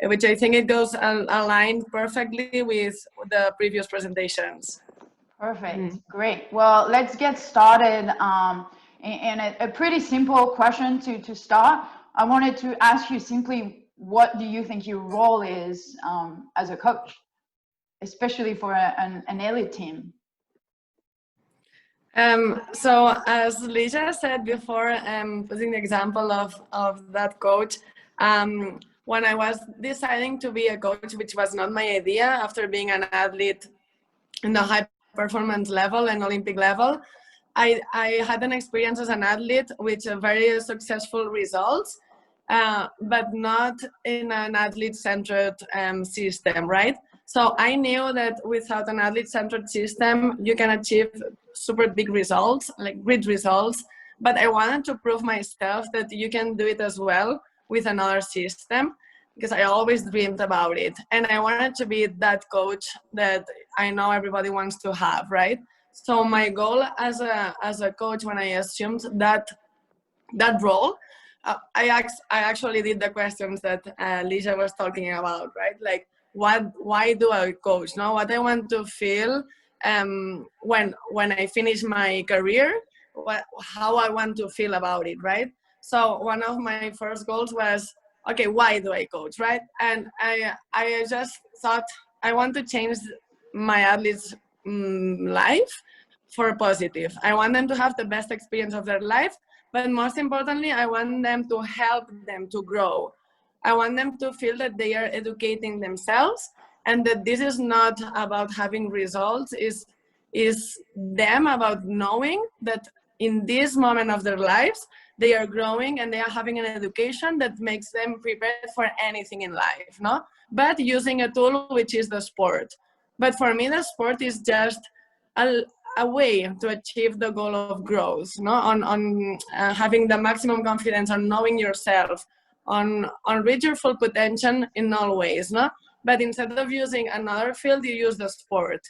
which I think it goes aligned perfectly with the previous presentations. Perfect. Great. Well, let's get started. And a pretty simple question to start. I wanted to ask you simply, what do you think your role is as a coach, especially for an elite team? So as Lija said before, putting the example of that coach, when I was deciding to be a coach, which was not my idea, after being an athlete in the high performance level and Olympic level, I had an experience as an athlete with very successful results, but not in an athlete-centered system, right? So I knew that without an athlete-centered system, you can achieve super big results, like great results, but I wanted to prove myself that you can do it as well with another system, because I always dreamed about it. And I wanted to be that coach that I know everybody wants to have, right? So my goal as a coach, when I assumed that role, I actually did the questions that Lija was talking about, right? Like, why do I coach? No, what I want to feel when I finish my career, how I want to feel about it, right? So one of my first goals was, okay, why do I coach, right? And I just thought I want to change my athletes' life for positive. I want them to have the best experience of their life, but most importantly, I want them to help them to grow. I want them to feel that they are educating themselves, and that this is not about having results, is them about knowing that in this moment of their lives, they are growing and they are having an education that makes them prepared for anything in life, no? But using a tool, which is the sport. But for me, the sport is just a way to achieve the goal of growth, no? On having the maximum confidence, on knowing yourself, on reach your full potential in all ways, no? But instead of using another field, you use the sport,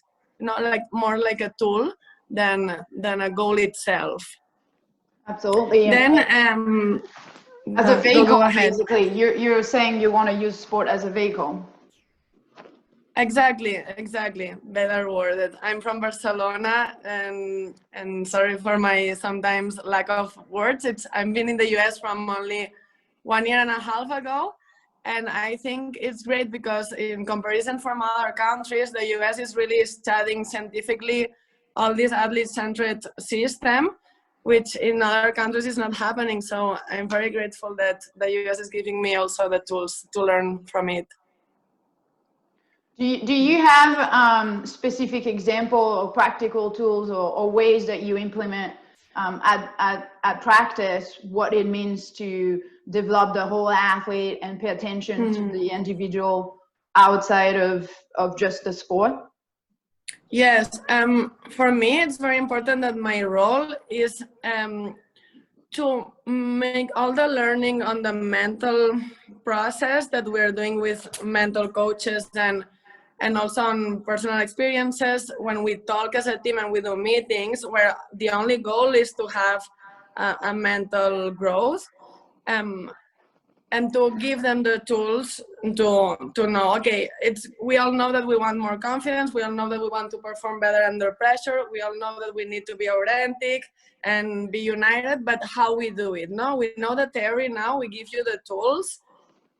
like more like a tool than a goal itself. Absolutely. Then as a vehicle, go ahead. basically, you're saying you want to use sport as a vehicle. Exactly. Better worded. I'm from Barcelona, and sorry for my sometimes lack of words. I've been in the US from only 1.5 years ago, and I think it's great because in comparison from other countries, the US is really studying scientifically all this athlete-centered system, which in other countries is not happening. So I'm very grateful that the US is giving me also the tools to learn from it. Do you have specific example or practical tools or ways that you implement at practice what it means to develop the whole athlete and pay attention to the individual outside of just the sport? Yes, for me, it's very important that my role is to make all the learning on the mental process that we're doing with mental coaches and also on personal experiences when we talk as a team and we do meetings where the only goal is to have a mental growth. And to give them the tools to know, okay, we all know that we want more confidence, we all know that we want to perform better under pressure, we all know that we need to be authentic and be united, but how we do it, no? We know the theory now, we give you the tools,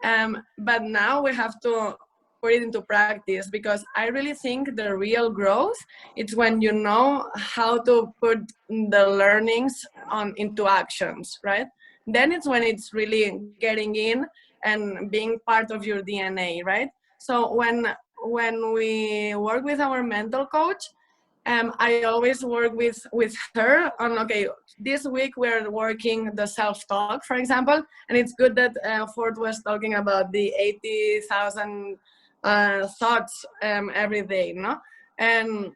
but now we have to put it into practice, because I really think the real growth is when you know how to put the learnings into actions, right? Then it's when it's really getting in and being part of your DNA, right? So when we work with our mental coach, I always work with her on, okay, this week we're working the self-talk, for example, and it's good that Ford was talking about the 80,000 thoughts every day, no? And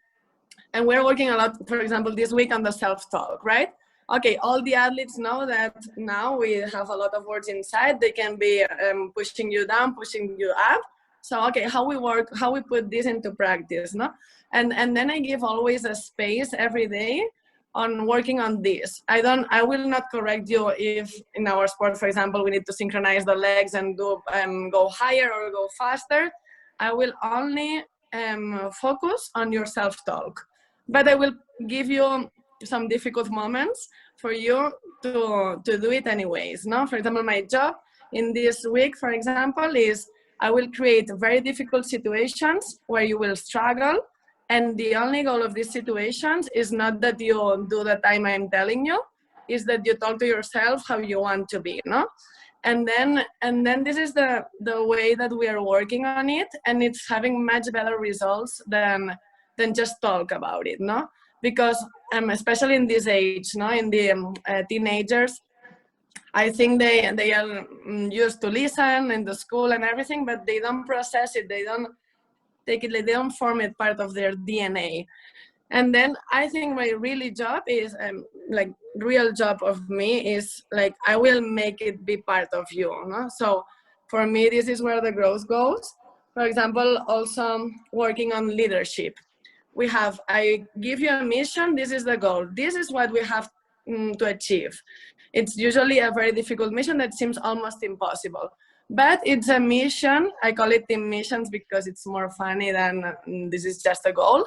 we're working a lot, for example, this week on the self-talk, right? Okay, all the athletes know that now we have a lot of words inside. They can be pushing you down, pushing you up. So, okay, how we put this into practice, no? And then I give always a space every day on working on this. I will not correct you if in our sport, for example, we need to synchronize the legs and do go higher or go faster. I will only focus on your self-talk, but I will give you some difficult moments for you to do it anyways, no? For example, my job in this week, for example, is I will create very difficult situations where you will struggle, and the only goal of these situations is not that you do the time I'm telling you, is that you talk to yourself how you want to be, no? And then this is the way that we are working on it, and it's having much better results than just talk about it, no? Because especially in this age, no, in the teenagers, I think they are used to listen in the school and everything, but they don't process it, they don't take it, they don't form it part of their DNA. And then I think my really job is like real job of me is like I will make it be part of you, no? So for me, this is where the growth goes. For example, also working on leadership. I give you a mission, this is the goal, this is what we have to achieve. It's usually a very difficult mission that seems almost impossible, but it's a mission. I call it team missions because it's more funny than this is just a goal.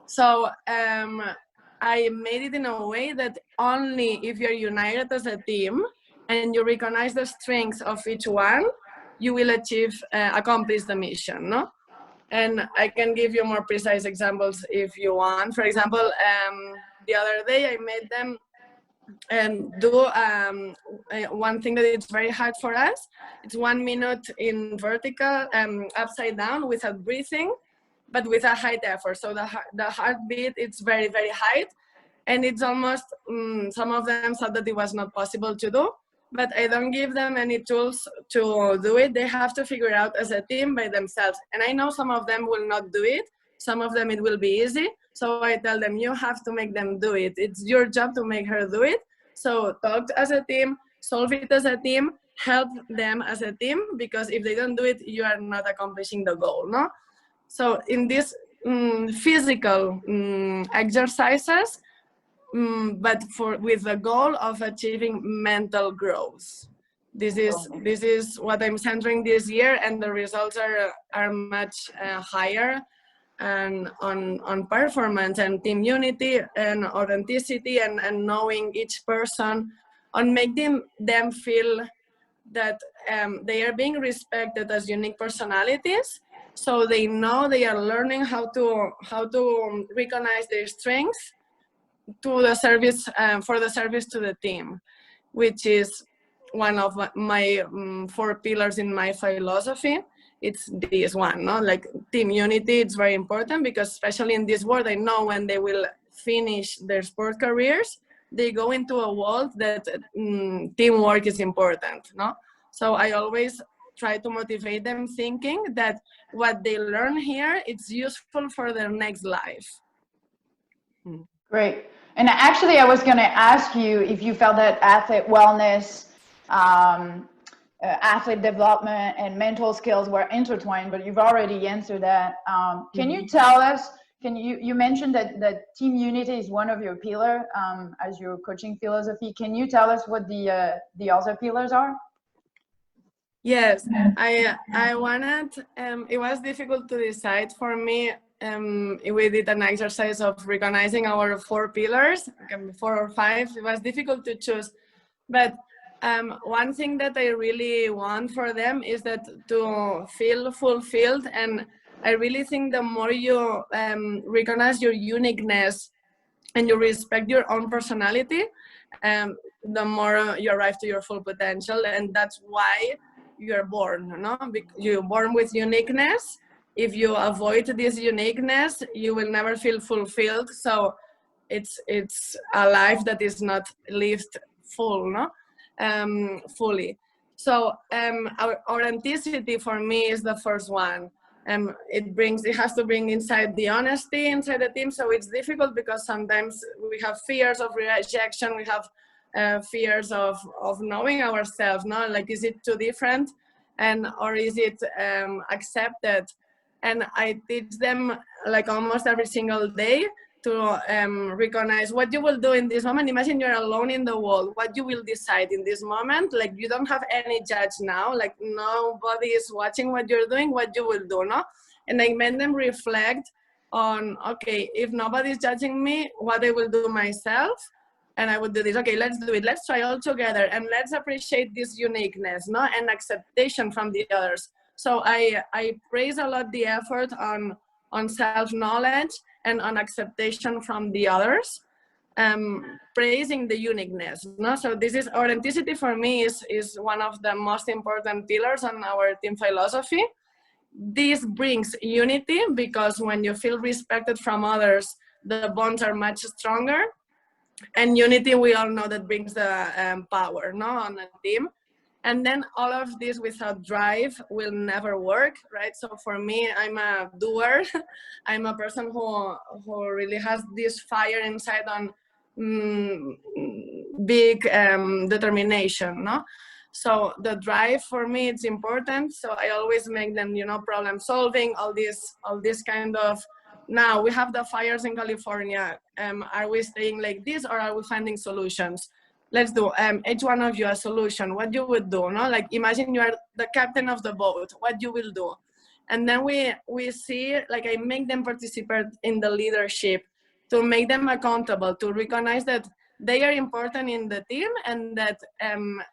So I made it in a way that only if you're united as a team and you recognize the strengths of each one, you will accomplish the mission, no? And I can give you more precise examples if you want. For example, the other day I made them do one thing that is very hard for us. It's 1 minute in vertical, upside down without breathing, but with a high effort. So the heartbeat, it's very, very high. And it's almost, some of them thought that it was not possible to do, but I don't give them any tools to do it. They have to figure it out as a team by themselves. And I know some of them will not do it. Some of them it will be easy. So I tell them, you have to make them do it. It's your job to make her do it. So talk as a team, solve it as a team, help them as a team, because if they don't do it, you are not accomplishing the goal, no? So in these physical exercises, but with the goal of achieving mental growth. This is what I'm centering this year, and the results are much higher, and on performance and team unity and authenticity and knowing each person, on making them feel that they are being respected as unique personalities, so they know they are learning how to recognize their strengths to the service for the service to the team, which is one of my 4 pillars in my philosophy. It's this one, no? Like team unity, it's very important, because especially in this world, I know when they will finish their sport careers, they go into a world that teamwork is important, no? So I always try to motivate them, thinking that what they learn here, it's useful for their next life. Great. And actually, I was going to ask you if you felt that athlete wellness, athlete development, and mental skills were intertwined, but you've already answered that. Can you tell us, you mentioned that team unity is one of your pillars as your coaching philosophy. Can you tell us what the other pillars are? Yes, I wanted, it was difficult to decide for me. We did an exercise of recognizing our 4 pillars, 4 or 5. It was difficult to choose, but one thing that I really want for them is that to feel fulfilled. And I really think the more you recognize your uniqueness and you respect your own personality, the more you arrive to your full potential. And that's why you're born, no? You're born with uniqueness. If you avoid this uniqueness, you will never feel fulfilled. So it's a life that is not lived full, no? Fully. So our authenticity for me is the first one. It has to bring inside the honesty inside the team. So it's difficult because sometimes we have fears of rejection. We have fears of knowing ourselves, no? Like, is it too different, or is it accepted? And I teach them, like, almost every single day to recognize what you will do in this moment. Imagine you're alone in the world, what you will decide in this moment. Like, you don't have any judge now, like nobody is watching what you're doing, what you will do, no? And I made them reflect on, okay, if nobody's judging me, what I will do myself. And I would do this. Okay, let's do it. Let's try all together, and let's appreciate this uniqueness, no, and acceptation from the others. So I praise a lot the effort on self-knowledge and on acceptation from the others, praising the uniqueness, no. So this is authenticity for me is one of the most important pillars on our team philosophy. This brings unity, because when you feel respected from others, the bonds are much stronger. And unity, we all know that brings the power, no, on a team. And then all of this without drive will never work, right? So for me, I'm a doer. I'm a person who really has this fire inside on big determination, no? So the drive for me, it's important. So I always make them, problem solving, all this kind of. Now we have the fires in California. Are we staying like this, or are we finding solutions? Let's do each one of you a solution. What you would do, no? Like, imagine you are the captain of the boat. What you will do, and then we see, like, I make them participate in the leadership, to make them accountable, to recognize that they are important in the team, and that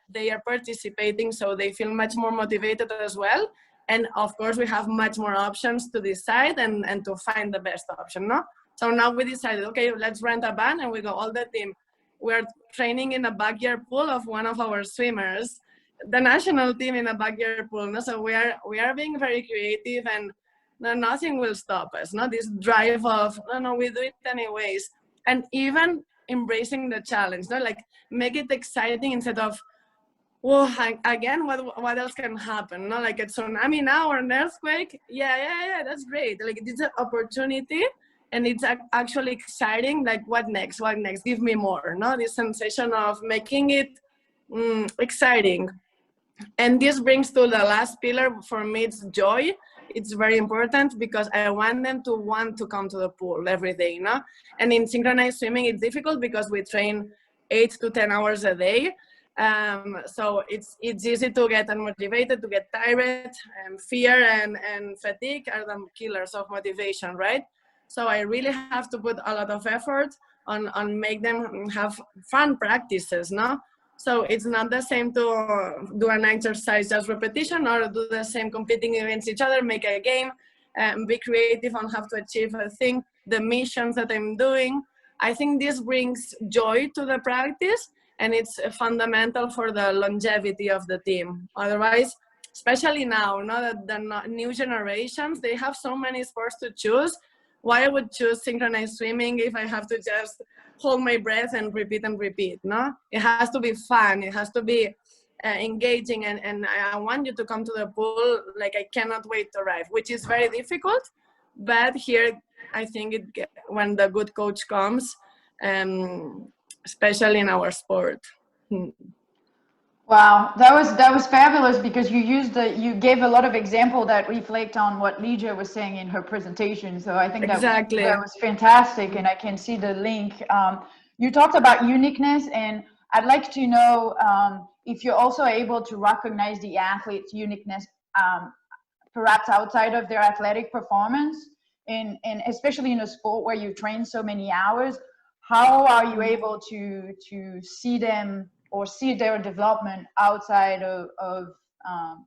they are participating, so they feel much more motivated as well. And of course, we have much more options to decide and to find the best option, no? So now we decided, okay, let's rent a van, and we go all the team. We're training in a backyard pool of one of our swimmers, the national team in a backyard pool, no? So we are being very creative, and nothing will stop us, no? This drive of, no, we do it anyways. And even embracing the challenge, no? Like, make it exciting instead of, well, again, what else can happen? No, like a tsunami now or an earthquake? Yeah, that's great. Like, it's an opportunity, and it's actually exciting. Like, what next? What next? Give me more. No, this sensation of making it exciting. And this brings to the last pillar for me. It's joy. It's very important, because I want them to want to come to the pool every day. No, and in synchronized swimming, it's difficult because we train 8 to 10 hours a day. So it's easy to get unmotivated, to get tired. Fear and fatigue are the killers of motivation, right? So I really have to put a lot of effort on make them have fun practices, no? So it's not the same to do an exercise just repetition, or do the same competing against each other, make a game, be creative on how to achieve a thing, the missions that I'm doing. I think this brings joy to the practice, and it's fundamental for the longevity of the team. Otherwise, especially now, that the new generations, they have so many sports to choose. Why I would choose synchronized swimming if I have to just hold my breath and repeat, no? It has to be fun, it has to be engaging, and I want you to come to the pool, like I cannot wait to arrive, which is very difficult. But here, I think when the good coach comes, especially in our sport. Wow, that was fabulous, because you gave a lot of example that reflect on what Lydia was saying in her presentation. So I think that was fantastic, and I can see the link. You talked about uniqueness, and I'd like to know if you're also able to recognize the athlete's uniqueness, perhaps outside of their athletic performance, and especially in a sport where you train so many hours. How are you able to see them or see their development outside of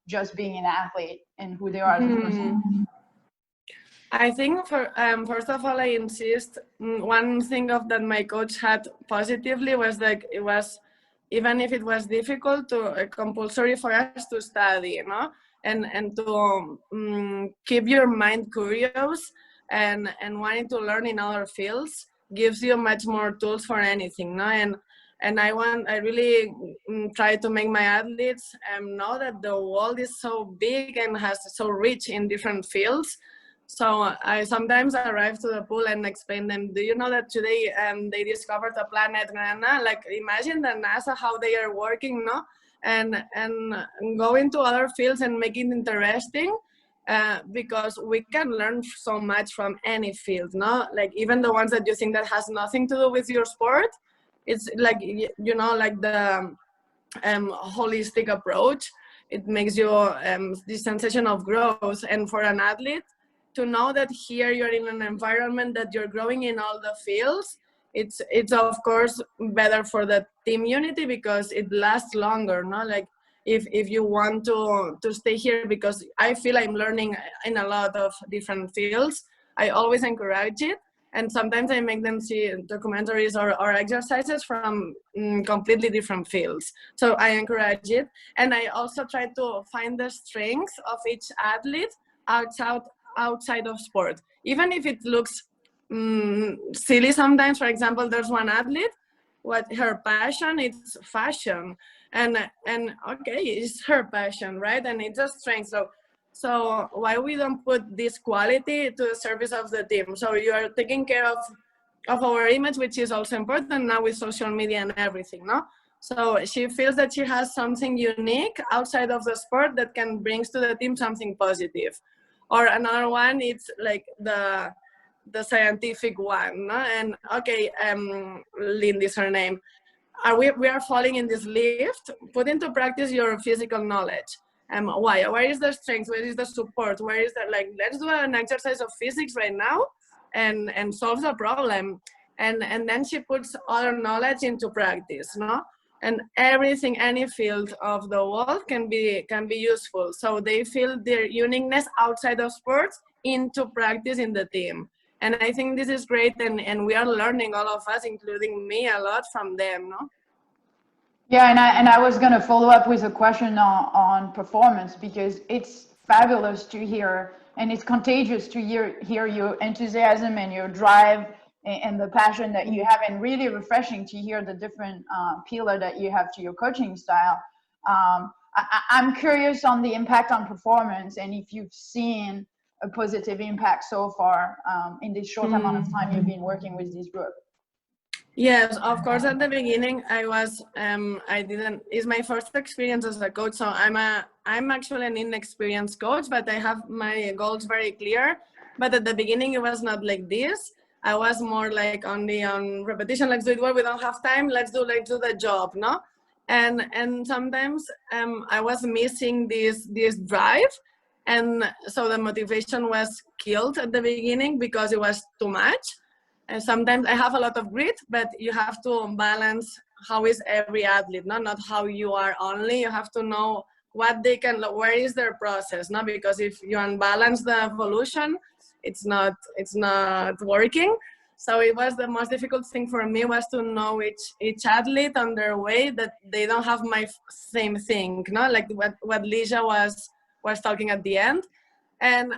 just being an athlete and who they are as a person? I think first of all, I insist, one thing that my coach had positively was like, it was, even if it was difficult, to compulsory for us to study, and to keep your mind curious and wanting to learn in other fields gives you much more tools for anything, And I really try to make my athletes know that the world is so big and has so rich in different fields. So I sometimes arrive to the pool and explain them, do you know that today they discovered a planet, like imagine the NASA, how they are working, and go into other fields and make it interesting, because we can learn so much from any field, like even the ones that you think that has nothing to do with your sport. It's like, like the holistic approach. It makes you this sensation of growth. And for an athlete to know that here you're in an environment that you're growing in all the fields, it's of course better for the team unity, because it lasts longer, like if you want to stay here, because I feel I'm learning in a lot of different fields, I always encourage it. And sometimes I make them see documentaries or exercises from completely different fields. So I encourage it. And I also try to find the strengths of each athlete outside of sport. Even if it looks silly sometimes. For example, there's one athlete, what her passion is fashion. And okay, it's her passion, right? And it's a strength. So why we don't put this quality to the service of the team? So you are taking care of our image, which is also important now with social media and everything, So she feels that she has something unique outside of the sport that can bring to the team something positive. Or another one, it's like the scientific one, And okay, Lindy's her name. We are falling in this lift. Put into practice your physical knowledge. Why? Where is the strength? Where is the support? Where is that? Like, let's do an exercise of physics right now, and solve the problem. And then she puts other knowledge into practice, And everything, any field of the world can be useful. So they feel their uniqueness outside of sports into practice in the team. And I think this is great, and we are learning, all of us, including me, a lot from them, Yeah, and I was going to follow up with a question on performance, because it's fabulous to hear, and it's contagious to hear your enthusiasm and your drive and the passion that you have, and really refreshing to hear the different pillar that you have to your coaching style. I'm curious on the impact on performance, and if you've seen a positive impact so far in this short amount of time you've been working with this group. Yes, of course. At the beginning, I was, it's my first experience as a coach. So I'm actually an inexperienced coach, but I have my goals very clear. But at the beginning, it was not like this. I was more like only on repetition. Let's do it well. We don't have time. Let's do the job, and sometimes I was missing this drive, and so the motivation was killed at the beginning because it was too much. And sometimes I have a lot of grit, but you have to balance how is every athlete, not how you are only. You have to know what they can, where is their process, no? Because if you unbalance the evolution, it's not working. So it was the most difficult thing for me, was to know each athlete on their way, that they don't have my same thing, no? Like what Ligia was talking at the end. And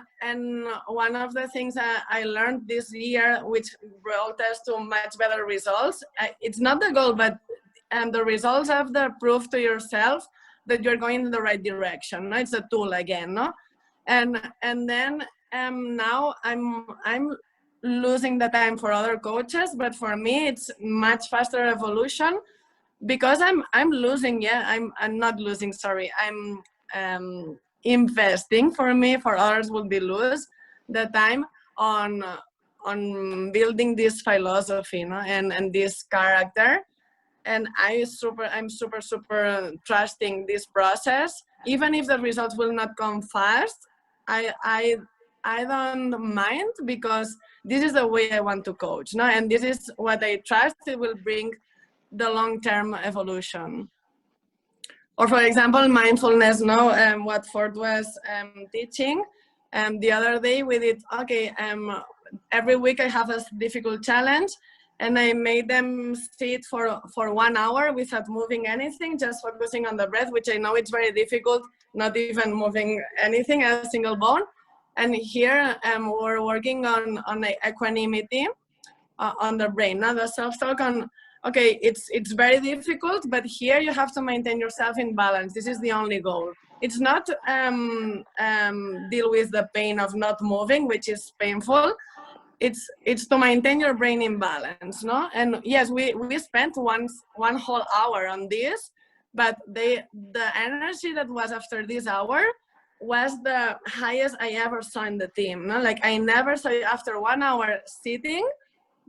one of the things I learned this year, which brought us to much better results, it's not the goal, but the results of the proof to yourself that you're going in the right direction. No? It's a tool again, no? And then now I'm losing the time for other coaches, but for me it's much faster evolution, because I'm losing. Yeah, I'm not losing. Sorry, I'm investing. For me, for others will be lose the time on building this philosophy, no? and this character. And I'm super trusting this process, even if the results will not come fast. I don't mind, because this is the way I want to coach, no? And this is what I trust it will bring the long-term evolution. Or for example, mindfulness, no? What Ford was teaching. The other day we did, okay, every week I have a difficult challenge, and I made them sit for 1 hour without moving anything, just focusing on the breath, which I know it's very difficult, not even moving anything, a single bone. And here we're working on equanimity on the brain, not the self-talk on, okay, it's very difficult, but here you have to maintain yourself in balance. This is the only goal. It's not deal with the pain of not moving, which is painful. It's to maintain your brain in balance, no? And yes, we spent one whole hour on this, but the energy that was after this hour was the highest I ever saw in the team, no? Like I never saw it after 1 hour sitting.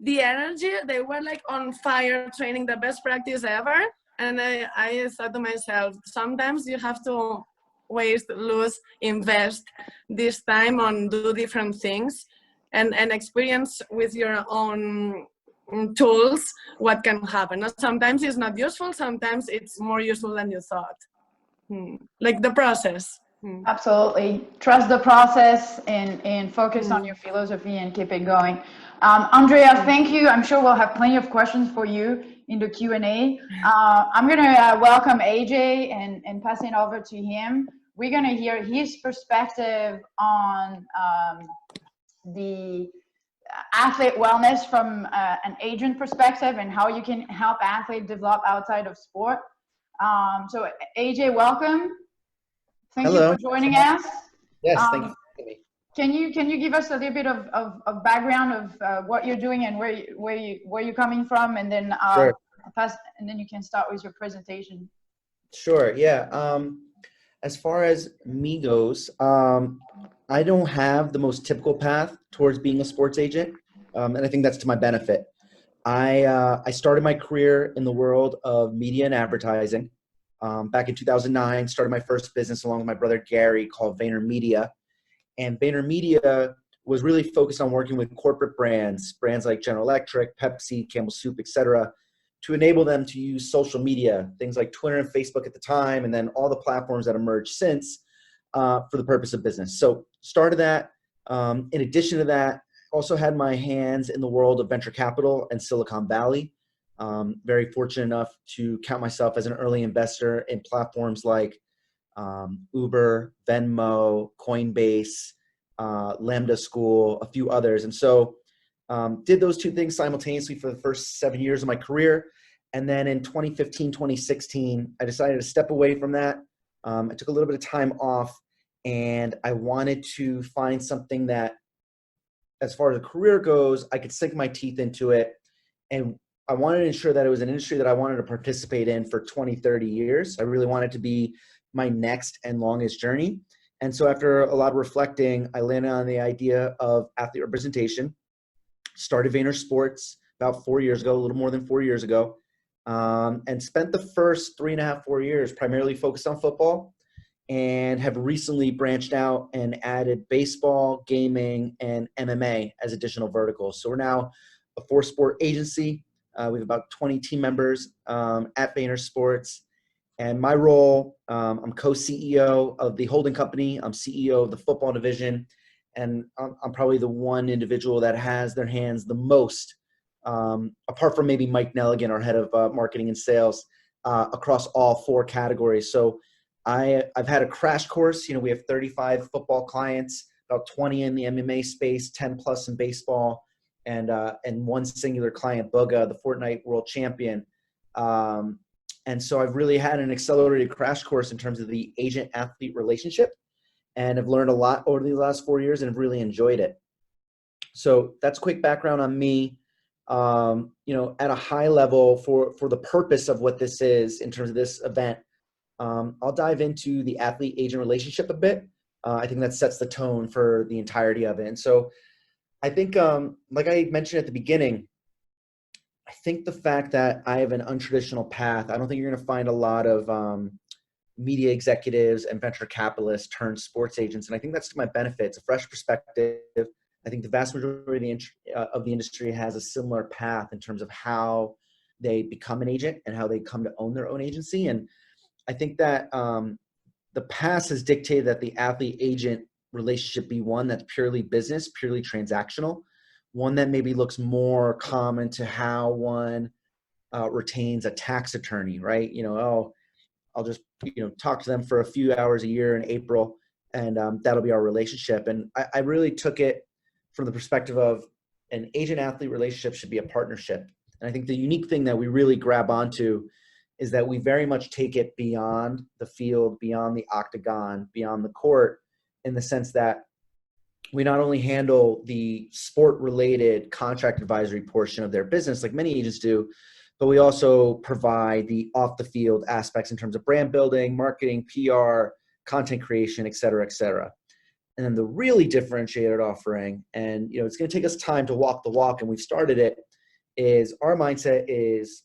The energy, they were like on fire, training, the best practice ever. And I thought to myself, sometimes you have to waste, lose, invest this time on do different things, and experience with your own tools what can happen. Sometimes it's not useful, sometimes it's more useful than you thought. Like the process. Absolutely. Trust the process and focus on your philosophy and keep it going. Andrea, thank you. I'm sure we'll have plenty of questions for you in the Q&A. I'm going to welcome AJ and pass it over to him. We're going to hear his perspective on the athlete wellness from an agent perspective, and how you can help athletes develop outside of sport. So AJ, welcome. Thank you for joining us. Yes, thank you for having me. Can you give us a little bit of background of what you're doing and where you're coming from, and then Sure. and then you can start with your presentation. Sure. Yeah. As far as me goes, I don't have the most typical path towards being a sports agent, and I think that's to my benefit. I started my career in the world of media and advertising. Back in 2009, started my first business along with my brother Gary called VaynerMedia. And VaynerMedia was really focused on working with corporate brands like General Electric, Pepsi, Campbell Soup, etc., to enable them to use social media, things like Twitter and Facebook at the time, and then all the platforms that emerged since, for the purpose of business. So started that. In addition to that, also had my hands in the world of venture capital and Silicon Valley. Very fortunate enough to count myself as an early investor in platforms like Uber, Venmo, Coinbase, Lambda School, a few others. And so did those two things simultaneously for the first 7 years of my career. And then in 2015, 2016, I decided to step away from that. I took a little bit of time off, and I wanted to find something that, as far as a career goes, I could sink my teeth into it. And I wanted to ensure that it was an industry that I wanted to participate in for 20, 30 years. I really wanted to be my next and longest journey. And so after a lot of reflecting, I landed on the idea of athlete representation, started Vayner Sports about 4 years ago, a little more than 4 years ago. and spent the first 3.5, 4 years primarily focused on football, and have recently branched out and added baseball, gaming, and MMA as additional verticals. So we're now a 4-sport agency. We have about 20 team members at Vayner Sports. And my role, I'm co-CEO of the holding company. I'm CEO of the football division. And I'm probably the one individual that has their hands the most, apart from maybe Mike Nelligan, our head of marketing and sales, across all 4 categories. So I've had a crash course. We have 35 football clients, about 20 in the MMA space, 10 plus in baseball, and one singular client, Boga, the Fortnite world champion. And so I've really had an accelerated crash course in terms of the agent-athlete relationship, and have learned a lot over the last 4 years and have really enjoyed it. So that's quick background on me. At a high level for the purpose of what this is in terms of this event, I'll dive into the athlete-agent relationship a bit. I think that sets the tone for the entirety of it. And so I think, like I mentioned at the beginning, I think the fact that I have an untraditional path, I don't think you're going to find a lot of media executives and venture capitalists turned sports agents. And I think that's to my benefit. It's a fresh perspective. I think the vast majority of the industry has a similar path in terms of how they become an agent and how they come to own their own agency. And I think that the past has dictated that the athlete-agent relationship be one that's purely business, purely transactional, one that maybe looks more common to how one retains a tax attorney, right? I'll just talk to them for a few hours a year in April, and that'll be our relationship. And I really took it from the perspective of an agent-athlete relationship should be a partnership. And I think the unique thing that we really grab onto is that we very much take it beyond the field, beyond the octagon, beyond the court, in the sense that we not only handle the sport-related contract advisory portion of their business like many agents do, but we also provide the off-the-field aspects in terms of brand building, marketing, PR, content creation, et cetera, et cetera. And then the really differentiated offering, and it's going to take us time to walk the walk, and we've started it, is our mindset is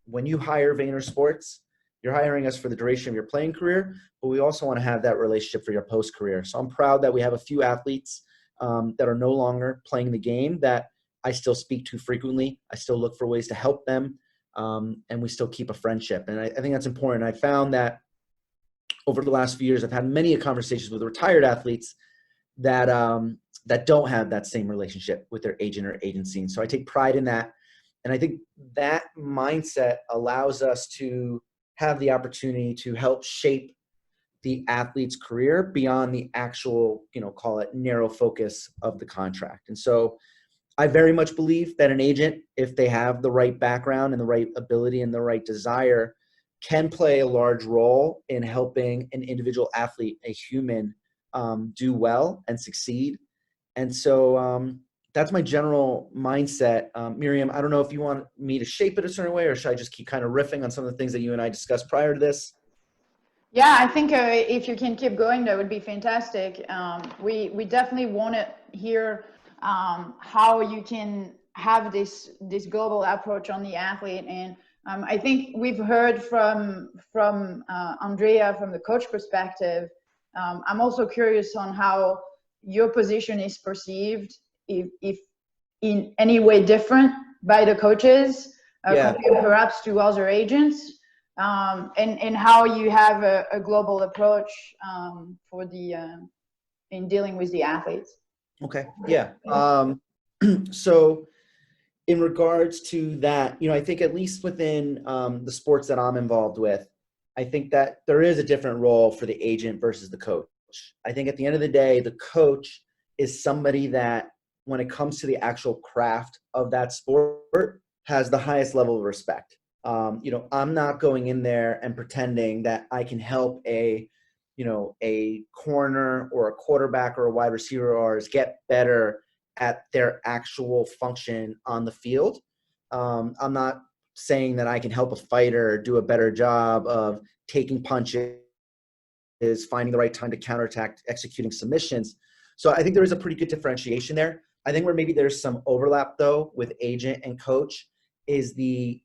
when you hire Vayner Sports, you're hiring us for the duration of your playing career, but we also want to have that relationship for your post-career. So I'm proud that we have a few athletes that are no longer playing the game that I still speak to frequently. I still look for ways to help them, and we still keep a friendship. And I think that's important. I found that over the last few years, I've had many conversations with retired athletes that don't have that same relationship with their agent or agency. And so I take pride in that. And I think that mindset allows us to have the opportunity to help shape the athlete's career beyond the actual, call it narrow focus of the contract. And so I very much believe that an agent, if they have the right background and the right ability and the right desire, can play a large role in helping an individual athlete, a human, do well and succeed. And so that's my general mindset. Miriam, I don't know if you want me to shape it a certain way, or should I just keep kind of riffing on some of the things that you and I discussed prior to this? Yeah, I think if you can keep going, that would be fantastic. We definitely want to hear how you can have this global approach on the athlete. And I think we've heard from Andrea from the coach perspective. I'm also curious on how your position is perceived, if in any way different by the coaches, compared perhaps to other agents, and how you have a global approach for in dealing with the athletes. Okay. Yeah. So in regards to that, I think at least within the sports that I'm involved with, I think that there is a different role for the agent versus the coach. I think at the end of the day, the coach is somebody that, when it comes to the actual craft of that sport, has the highest level of respect. I'm not going in there and pretending that I can help a corner or a quarterback or a wide receiver or ours get better at their actual function on the field. I'm not saying that I can help a fighter do a better job of taking punches, finding the right time to counterattack, executing submissions. So I think there is a pretty good differentiation there. I think where maybe there's some overlap though with agent and coach is the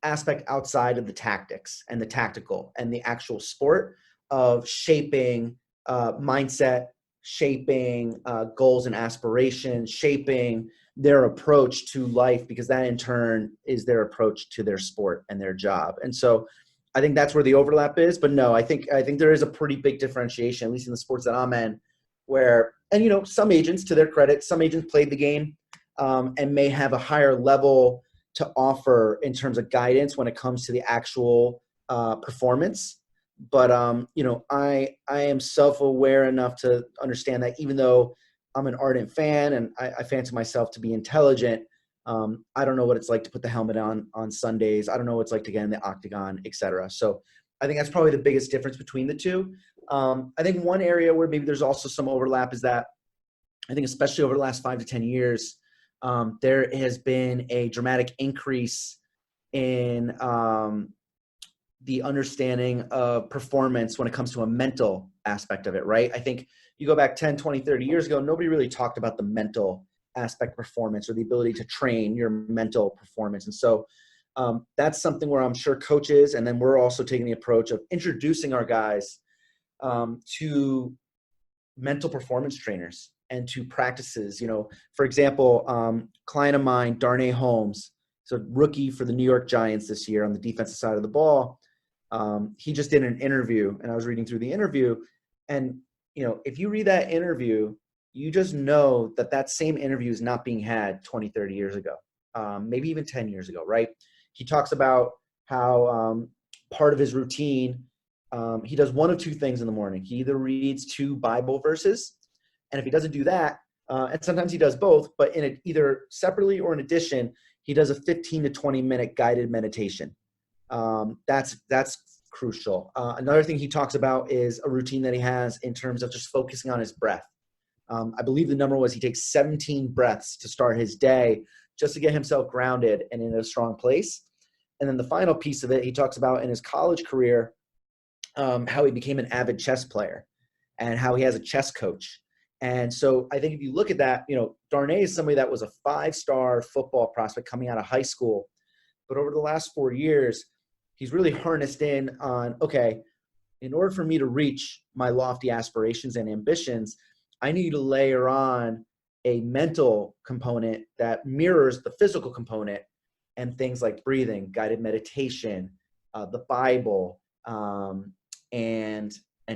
aspect outside of the tactics and the tactical and the actual sport of shaping mindset, shaping goals and aspirations, shaping their approach to life, because that in turn is their approach to their sport and their job. And so I think that's where the overlap is. But no, I think there is a pretty big differentiation, at least in the sports that I'm in, where, and you know, some agents, to their credit, some agents played the game and may have a higher level to offer in terms of guidance when it comes to the actual performance. But you know, I am self-aware enough to understand that even though I'm an ardent fan and I fancy myself to be intelligent, I don't know what it's like to put the helmet on Sundays. I don't know what it's like to get in the octagon, etc. So I think that's probably the biggest difference between the two. I think one area where maybe there's also some overlap is that I think especially over the last 5 to 10 years, there has been a dramatic increase in the understanding of performance when it comes to a mental aspect of it, right? I think you go back 10, 20, 30 years ago, nobody really talked about the mental aspect of performance or the ability to train your mental performance. And so that's something where I'm sure coaches, and then we're also taking the approach of introducing our guys to mental performance trainers and to practices. You know, for example, client of mine, Darnay Holmes, so rookie for the New York Giants this year on the defensive side of the ball. He just did an interview, and I was reading through the interview, and you know, if you read that interview, you just know that that same interview is not being had 20, 30 years ago, maybe even 10 years ago, right? He talks about how part of his routine, he does one of two things in the morning. He either reads 2 Bible verses, and if he doesn't do that, and sometimes he does both, but in either separately or in addition, he does a 15 to 20 minute guided meditation. That's crucial. Another thing he talks about is a routine that he has in terms of just focusing on his breath. I believe the number was he takes 17 breaths to start his day just to get himself grounded and in a strong place. And then the final piece of it, he talks about in his college career, how he became an avid chess player and how he has a chess coach. And so I think if you look at that, you know, Darnay is somebody that was a 5-star football prospect coming out of high school. But over the last 4 years, he's really harnessed in on, okay, in order for me to reach my lofty aspirations and ambitions, I need to layer on a mental component that mirrors the physical component, and things like breathing, guided meditation, the Bible, and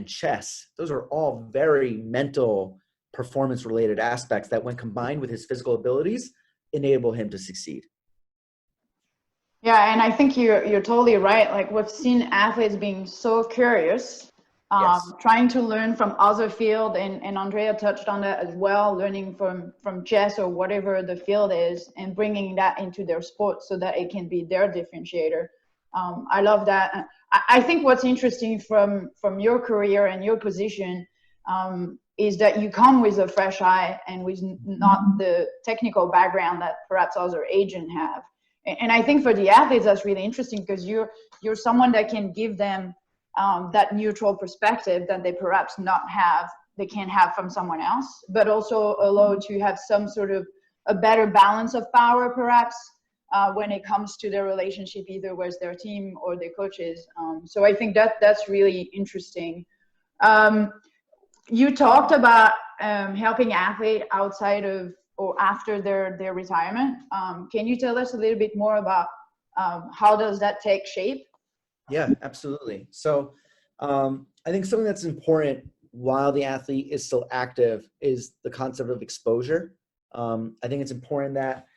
chess. Those are all very mental performance-related aspects that, when combined with his physical abilities, enable him to succeed. Yeah, and I think you're totally right. Like, we've seen athletes being so curious, Yes. trying to learn from other field, and Andrea touched on that as well, learning from chess or whatever the field is, and bringing that into their sport so that it can be their differentiator. I love that. I think what's interesting from your career and your position is that you come with a fresh eye and with not the technical background that perhaps other agents have. And I think for the athletes, that's really interesting, because you're someone that can give them that neutral perspective that they perhaps they can't have from someone else, but also allow to have some sort of a better balance of power, perhaps, when it comes to their relationship, either with their team or their coaches. So I think that's really interesting. You talked about helping athletes outside of or after their retirement. Can you tell us a little bit more about how does that take shape? Yeah, absolutely. So I think something that's important while the athlete is still active is the concept of exposure. I think it's important that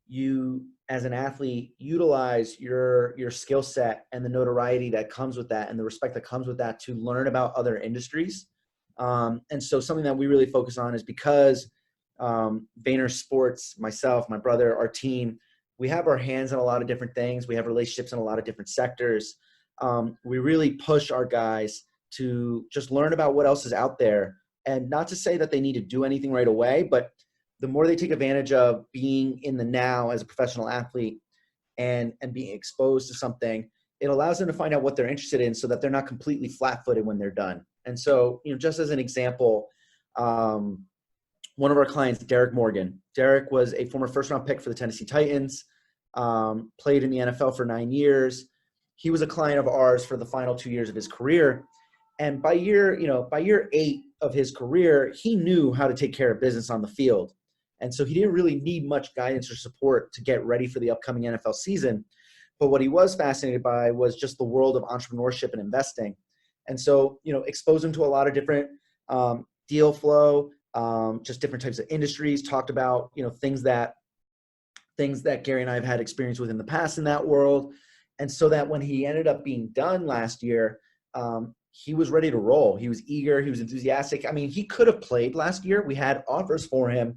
you, as an athlete, utilize your skill set and the notoriety that comes with that and the respect that comes with that to learn about other industries. And so something that we really focus on is, because Vayner Sports, myself, my brother, our team, we have our hands in a lot of different things. We have relationships in a lot of different sectors. We really push our guys to just learn about what else is out there, and not to say that they need to do anything right away, but the more they take advantage of being in the now as a professional athlete and being exposed to something, it allows them to find out what they're interested in so that they're not completely flat-footed when they're done. And so, you know, just as an example, one of our clients, Derek Morgan. Derek was a former first-round pick for the Tennessee Titans. played in the NFL for 9 years. He was a client of ours for the final 2 years of his career. And by year 8 of his career, he knew how to take care of business on the field. And so he didn't really need much guidance or support to get ready for the upcoming NFL season. But what he was fascinated by was just the world of entrepreneurship and investing. And so, exposed him to a lot of different deal flow, just different types of industries, talked about, things that Gary and I have had experience with in the past in that world. And so that when he ended up being done last year, he was ready to roll. He was eager. He was enthusiastic. I mean, he could have played last year. We had offers for him,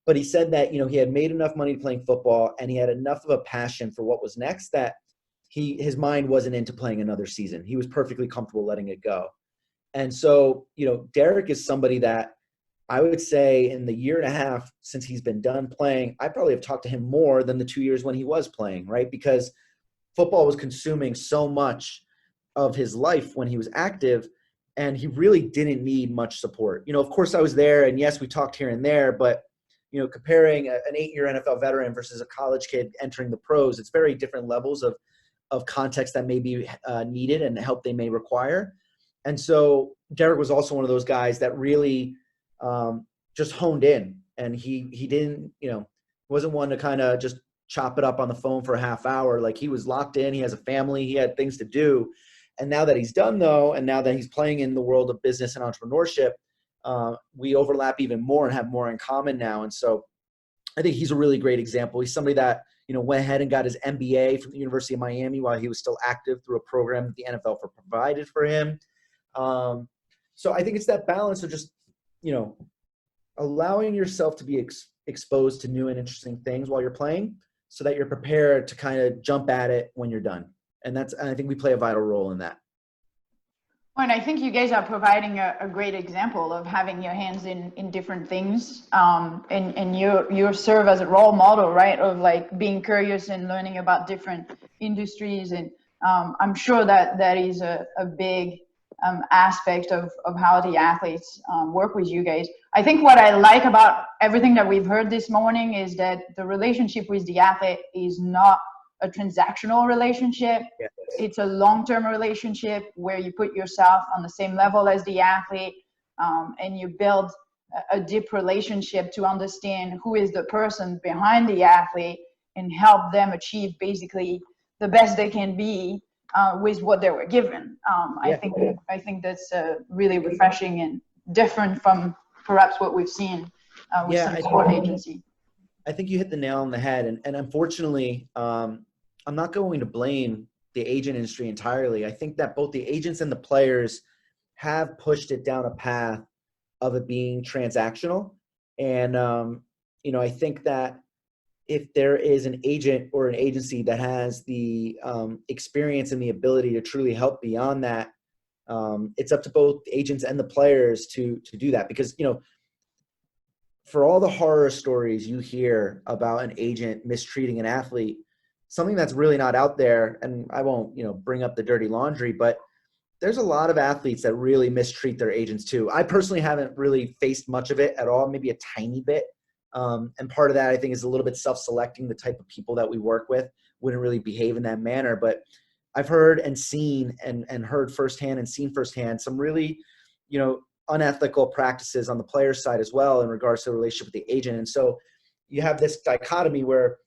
but he said that, he had made enough money playing football and he had enough of a passion for what was next that his mind wasn't into playing another season. He was perfectly comfortable letting it go. And so, Derek is somebody that I would say in the year and a half since he's been done playing, I probably have talked to him more than the 2 years when he was playing, right? Because football was consuming so much of his life when he was active, and he really didn't need much support. Of course I was there, and yes, we talked here and there, but comparing an 8-year NFL veteran versus a college kid entering the pros, it's very different levels of context that may be needed and help they may require. And so Derek was also one of those guys that really just honed in, and he didn't, wasn't one to kind of just chop it up on the phone for a half hour. Like, he was locked in. He has a family. He had things to do. And now that he's done, though, and now that he's playing in the world of business and entrepreneurship, we overlap even more and have more in common now. And so I think he's a really great example. He's somebody that, went ahead and got his MBA from the University of Miami while he was still active through a program that the NFL provided for him. So I think it's that balance of just, allowing yourself to be exposed to new and interesting things while you're playing so that you're prepared to kind of jump at it when you're done. And I think we play a vital role in that. Well, and I think you guys are providing a great example of having your hands in different things. And you serve as a role model, right? Of like being curious and learning about different industries. And I'm sure that is a big aspect of how the athletes work with you guys. I think what I like about everything that we've heard this morning is that the relationship with the athlete is not a transactional relationship. Yeah. It's a long-term relationship where you put yourself on the same level as the athlete, and you build a deep relationship to understand who is the person behind the athlete and help them achieve basically the best they can be with what they were given. I think that's really refreshing and different from perhaps what we've seen with some sport agency. I think you hit the nail on the head. And unfortunately, I'm not going to blame the agent industry entirely. I think that both the agents and the players have pushed it down a path of it being transactional. And, I think that if there is an agent or an agency that has the experience and the ability to truly help beyond that, it's up to both agents and the players to do that. Because, for all the horror stories you hear about an agent mistreating an athlete, something that's really not out there, and I won't, bring up the dirty laundry, but there's a lot of athletes that really mistreat their agents too. I personally haven't really faced much of it at all, maybe a tiny bit. And part of that, I think, is a little bit self-selecting. The type of people that we work with wouldn't really behave in that manner. But I've heard and seen and heard firsthand and seen firsthand some really, unethical practices on the player's side as well in regards to the relationship with the agent. And so you have this dichotomy where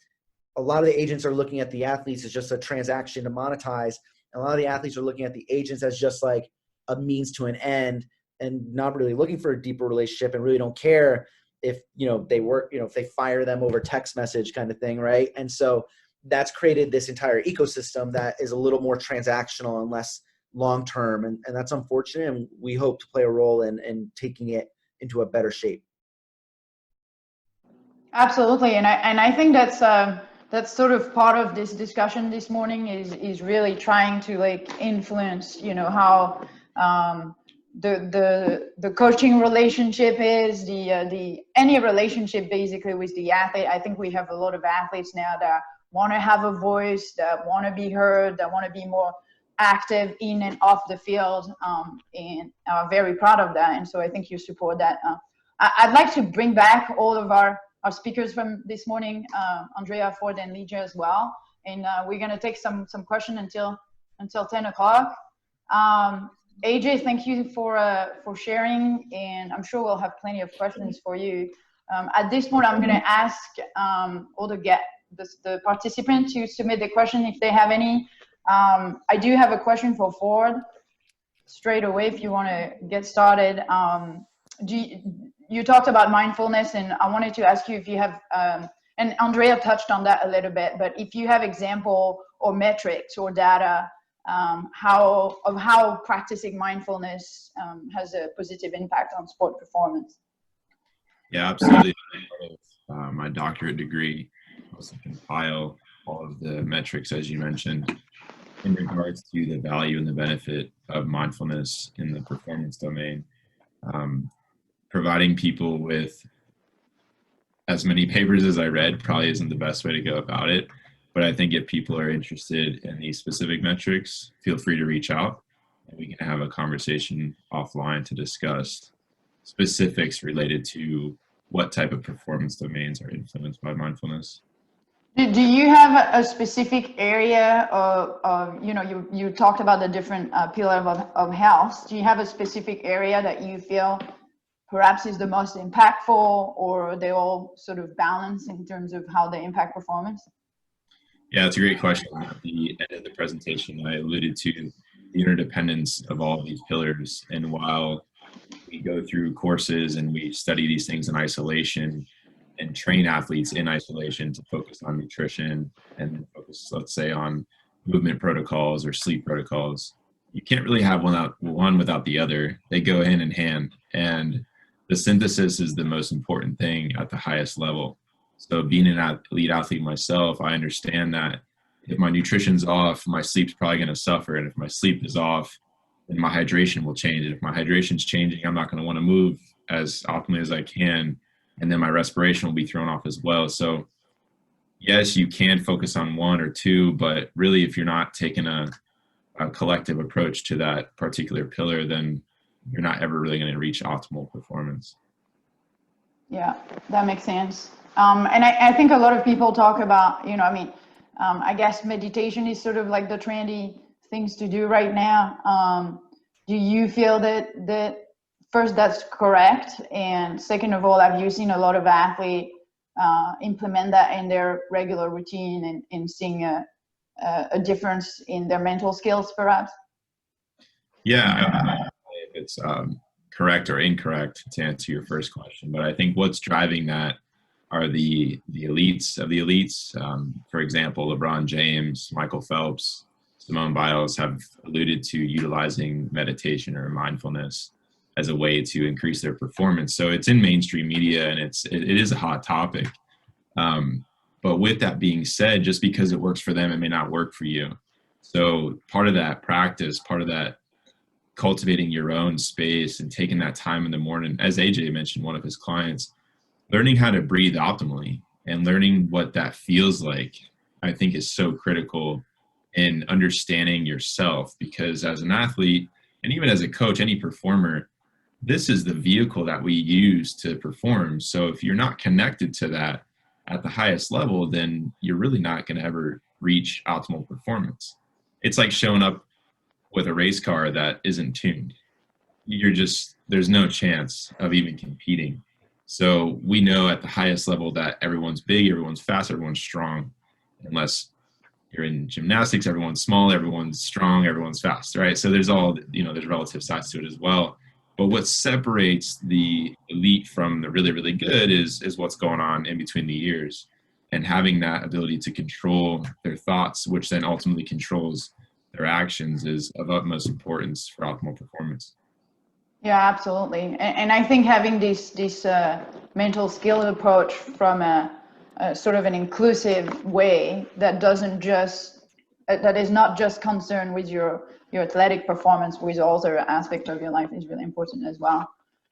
a lot of the agents are looking at the athletes as just a transaction to monetize. And a lot of the athletes are looking at the agents as just like a means to an end and not really looking for a deeper relationship and really don't care if, they work, if they fire them over text message kind of thing. Right. And so that's created this entire ecosystem that is a little more transactional and less long-term. And that's unfortunate. And we hope to play a role in taking it into a better shape. Absolutely. And I think that's sort of part of this discussion this morning is really trying to like influence, how the coaching relationship is, the any relationship basically with the athlete. I think we have a lot of athletes now that want to have a voice, that want to be heard, that want to be more active in and off the field, and are very proud of that. And so I think you support that. I'd like to bring back all of our our speakers from this morning, Andrea, Ford, and Legia as well. And we're going to take some questions until 10 o'clock. AJ, thank you for sharing, and I'm sure we'll have plenty of questions for you. At this point, I'm going to ask all the participants to submit the question if they have any. I do have a question for Ford straight away if you want to get started. You talked about mindfulness, and I wanted to ask you if you have, and Andrea touched on that a little bit, but if you have example or metrics or data how practicing mindfulness has a positive impact on sport performance. Yeah, absolutely. My doctorate degree was to compile all of the metrics, as you mentioned, in regards to the value and the benefit of mindfulness in the performance domain. Providing people with as many papers as I read probably isn't the best way to go about it. But I think if people are interested in these specific metrics, feel free to reach out and we can have a conversation offline to discuss specifics related to what type of performance domains are influenced by mindfulness. Do you have a specific area of you talked about the different pillars of health. Do you have a specific area that you feel perhaps is the most impactful, or they all sort of balance in terms of how they impact performance? Yeah, it's a great question. At the end of the presentation, I alluded to the interdependence of all of these pillars. And while we go through courses and we study these things in isolation and train athletes in isolation to focus on nutrition and focus, let's say, on movement protocols or sleep protocols, you can't really have one without the other. They go hand in hand. And the synthesis is the most important thing at the highest level. So being an elite athlete myself, I understand that if my nutrition's off, my sleep's probably going to suffer. And if my sleep is off, then my hydration will change. And if my hydration's changing, I'm not going to want to move as optimally as I can. And then my respiration will be thrown off as well. So yes, you can focus on one or two, but really if you're not taking a collective approach to that particular pillar, then you're not ever really going to reach optimal performance. Yeah, that makes sense. And I think a lot of people talk about, I guess meditation is sort of like the trendy things to do right now. Do you feel that first, that's correct? And second of all, have you seen a lot of athletes implement that in their regular routine and seeing a difference in their mental skills, perhaps? Yeah, I don't know if it's correct or incorrect to answer your first question, but I think what's driving that are the elites of the elites. For example, LeBron James, Michael Phelps, Simone Biles have alluded to utilizing meditation or mindfulness as a way to increase their performance. So it's in mainstream media and it is a hot topic. But with that being said, just because it works for them, it may not work for you. So part of that practice, part of that cultivating your own space and taking that time in the morning, as AJ mentioned, one of his clients, learning how to breathe optimally and learning what that feels like, I think is so critical in understanding yourself, because as an athlete and even as a coach, any performer, this is the vehicle that we use to perform. So if you're not connected to that at the highest level, then you're really not going to ever reach optimal performance. It's like showing up with a race car that isn't tuned. There's no chance of even competing. So we know at the highest level that everyone's big, everyone's fast, everyone's strong. Unless you're in gymnastics, everyone's small, everyone's strong, everyone's fast, right? So there's there's relative sides to it as well. But what separates the elite from the really, really good is what's going on in between the ears, and having that ability to control their thoughts, which then ultimately controls their actions, is of utmost importance for optimal performance. Yeah, absolutely. And I think having this mental skill approach from a sort of an inclusive way that is not just concerned with your athletic performance, with other aspects of your life, is really important as well.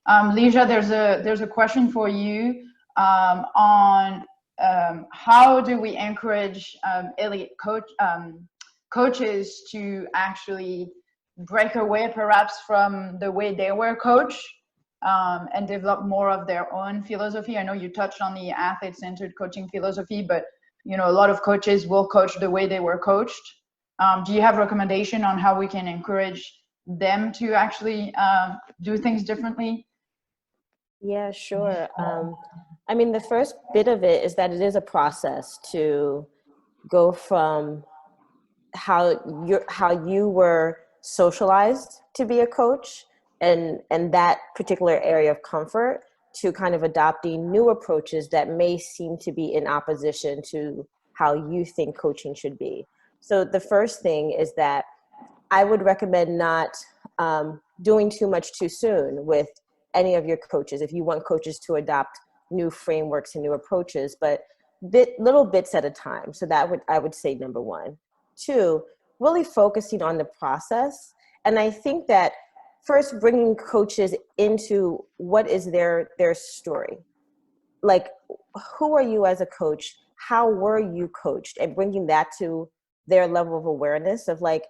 Legia, there's a question for you on how do we encourage elite coaches to actually break away perhaps from the way they were coached and develop more of their own philosophy? I know you touched on the athlete-centered coaching philosophy, but you know, a lot of coaches will coach the way they were coached. Do you have recommendation on how we can encourage them to actually do things differently? Yeah, sure. I mean, the first bit of it is that it is a process to go from how you were socialized to be a coach and that particular area of comfort to kind of adopting new approaches that may seem to be in opposition to how you think coaching should be. So the first thing is that I would recommend not doing too much too soon with any of your coaches. If you want coaches to adopt new frameworks and new approaches, but little bits at a time. So that I would say number one. Two, really focusing on the process. And I think that first bringing coaches into what is their story. Like, who are you as a coach? How were you coached? And bringing that to their level of awareness of like,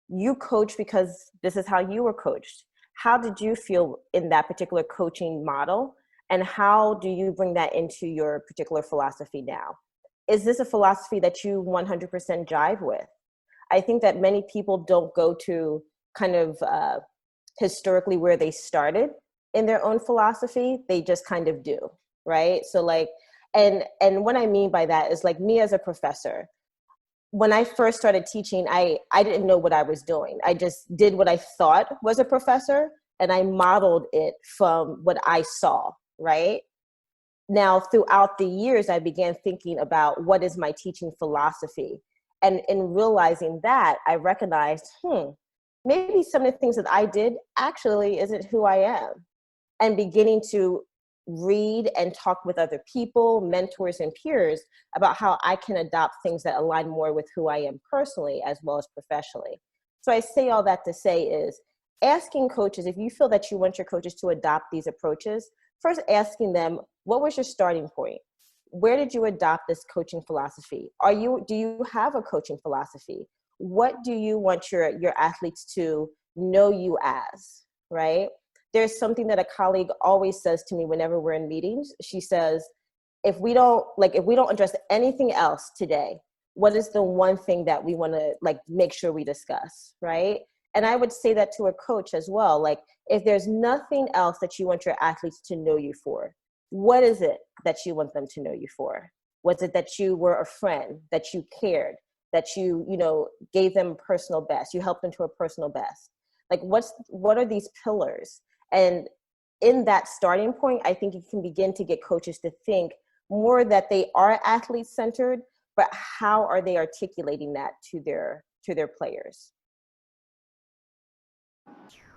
you coach because this is how you were coached. How did you feel in that particular coaching model? And how do you bring that into your particular philosophy now? Is this a philosophy that you 100% jive with? I think that many people don't go to kind of historically where they started in their own philosophy. They just kind of do, right? So like, and what I mean by that is like me as a professor, when I first started teaching, I didn't know what I was doing. I just did what I thought was a professor, and I modeled it from what I saw, right? Now, throughout the years, I began thinking about what is my teaching philosophy. And in realizing that, I recognized, maybe some of the things that I did actually isn't who I am. And beginning to read and talk with other people, mentors and peers about how I can adopt things that align more with who I am personally as well as professionally. So I say all that to say is asking coaches, if you feel that you want your coaches to adopt these approaches, first asking them, what was your starting point? Where did you adopt this coaching philosophy? Do you have a coaching philosophy? What do you want your athletes to know you as, right? There's something that a colleague always says to me whenever we're in meetings. She says, if we don't address anything else today, what is the one thing that we want to like make sure we discuss, right? And I would say that to a coach as well. Like, if there's nothing else that you want your athletes to know you for, what is it that you want them to know you for? Was it that you were a friend, that you cared, that you gave them a personal best, you helped them to a personal best? Like, what are these pillars? And in that starting point, I think you can begin to get coaches to think more that they are athlete-centered, but how are they articulating that to their players?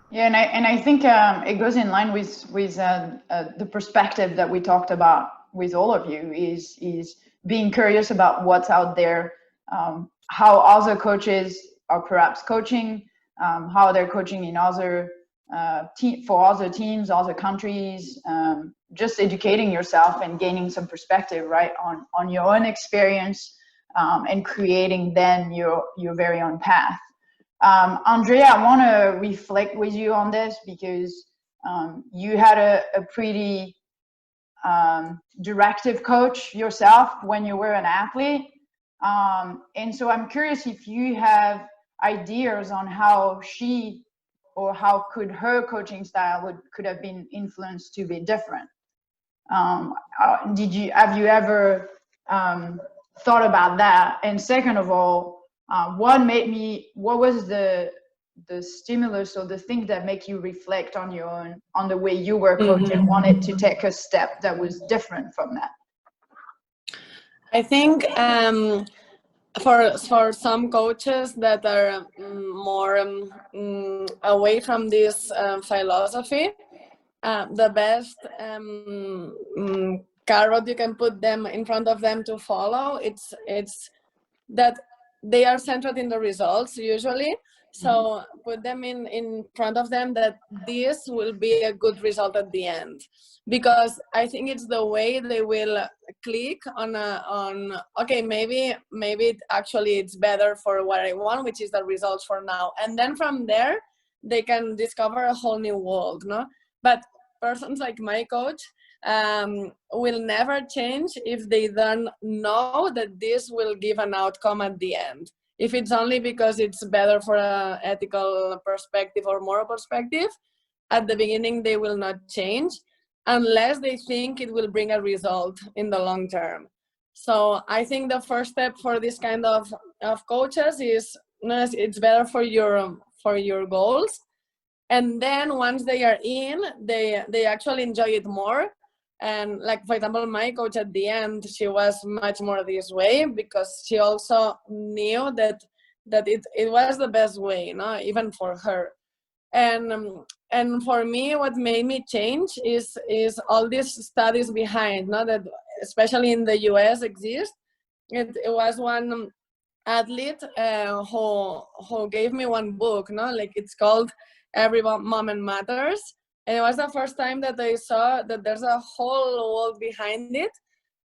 Yeah, and I think it goes in line with the perspective that we talked about with all of you is being curious about what's out there, how other coaches are perhaps coaching, how they're coaching in other for other teams, other countries, just educating yourself and gaining some perspective, right, on your own experience, and creating then your very own path. Andrea, I want to reflect with you on this because you had a pretty directive coach yourself when you were an athlete. And so I'm curious if you have ideas on how she or how could her coaching style could have been influenced to be different. Have you ever thought about that? And second of all, what was the stimulus or the thing that make you reflect on the way you were coached and wanted to take a step that was different from that? I think for some coaches that are more away from this philosophy, the best carrot you can put them in front of them to follow, it's that they are centered in the results usually. So put them in front of them that this will be a good result at the end, because I think it's the way they will click on okay, maybe actually it's better for what I want, which is the results for now, and then from there they can discover a whole new world, no? But persons like my coach will never change if they don't know that this will give an outcome at the end. If it's only because it's better for an ethical perspective or moral perspective, at the beginning they will not change unless they think it will bring a result in the long term. So I think the first step for this kind of coaches is, it's better for your goals. And then once they are in, they actually enjoy it more. And like, for example, my coach at the end, she was much more this way because she also knew that it was the best way, even for her. And for me, what made me change is all these studies behind, that especially in the US exist. It was one athlete who gave me one book, like it's called Every Moment Matters. And it was the first time that I saw that there's a whole world behind it.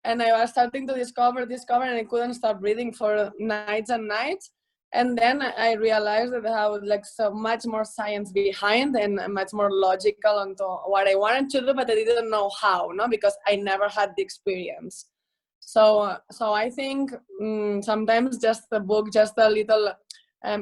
And I was starting to discover, and I couldn't stop reading for nights and nights. And then I realized that I had like so much more science behind and much more logical onto what I wanted to do, but I didn't know how, because I never had the experience. So I think sometimes just a book, just a little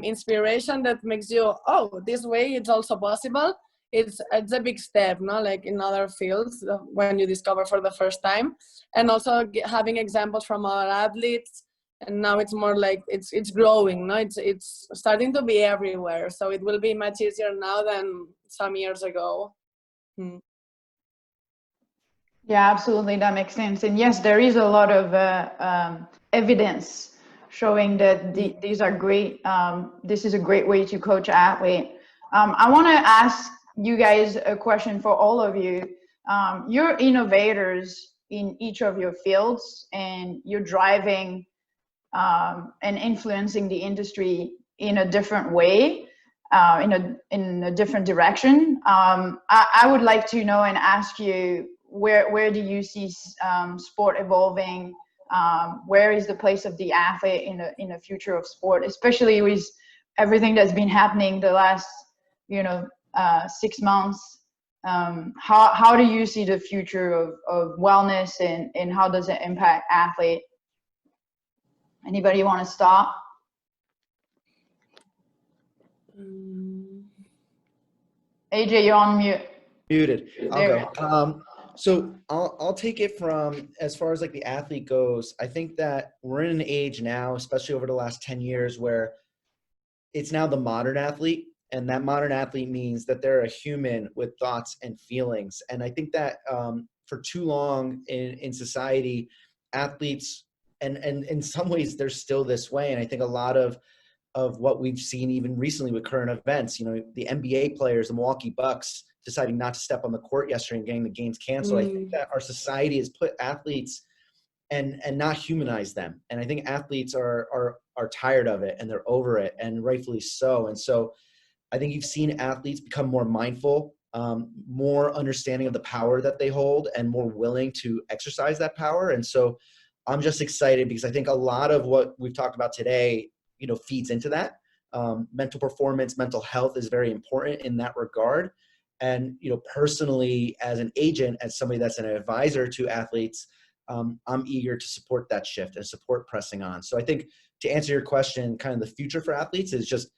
inspiration that makes you, oh, this way it's also possible. It's a big step, like in other fields when you discover for the first time. And also having examples from our athletes. And now it's more like it's growing, it's starting to be everywhere. So it will be much easier now than some years ago. Yeah, absolutely, that makes sense. And yes, there is a lot of evidence showing that these are great. This is a great way to coach athlete. I want to ask you guys a question for all of you. You're innovators in each of your fields, and you're driving and influencing the industry in a different way, in a different direction. I would like to know and ask you, where do you see sport evolving? Where is the place of the athlete in the future of sport, especially with everything that's been happening the last 6 months? How do you see the future of wellness, and how does it impact athlete? Anybody want to start? AJ, you're on mute. Muted. I'll go. So I'll take it from, as far as like the athlete goes. I think that we're in an age now, especially over the last 10 years, where it's now the modern athlete. And that modern athlete means that they're a human with thoughts and feelings. And I think that for too long in society, athletes, and in some ways they're still this way. And I think a lot of what we've seen even recently with current events, the NBA players, the Milwaukee Bucks, deciding not to step on the court yesterday and getting the games canceled. I think that our society has put athletes and not humanized them. And I think athletes are tired of it, and they're over it, and rightfully so. And so I think you've seen athletes become more mindful, more understanding of the power that they hold, and more willing to exercise that power. And so I'm just excited because I think a lot of what we've talked about today, feeds into that. Mental performance, mental health is very important in that regard. And, personally, as an agent, as somebody that's an advisor to athletes, I'm eager to support that shift and support pressing on. So I think, to answer your question, kind of the future for athletes is just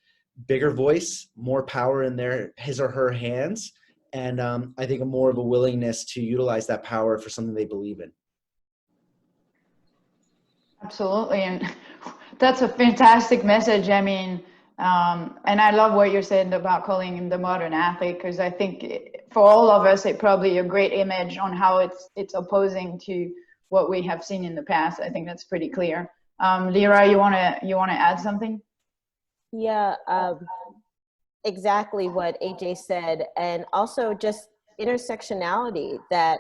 bigger voice, more power in his or her hands. And I think more of a willingness to utilize that power for something they believe in. Absolutely. And that's a fantastic message. I mean, and I love what you're saying about calling him the modern athlete, because I think for all of us, it's probably a great image on how it's opposing to what we have seen in the past. I think that's pretty clear. Lyra, you wanna add something? Yeah, exactly what AJ said, and also just intersectionality that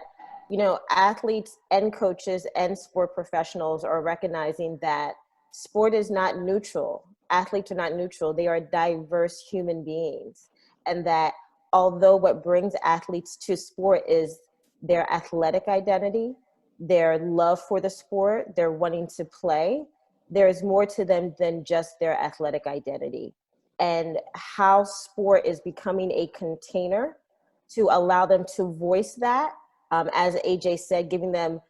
athletes and coaches and sport professionals are recognizing that sport is not neutral. Athletes are not neutral. They are diverse human beings. And that although what brings athletes to sport is their athletic identity, their love for the sport, their wanting to play, there's more to them than just their athletic identity. And how sport is becoming a container to allow them to voice that, as AJ said, giving them,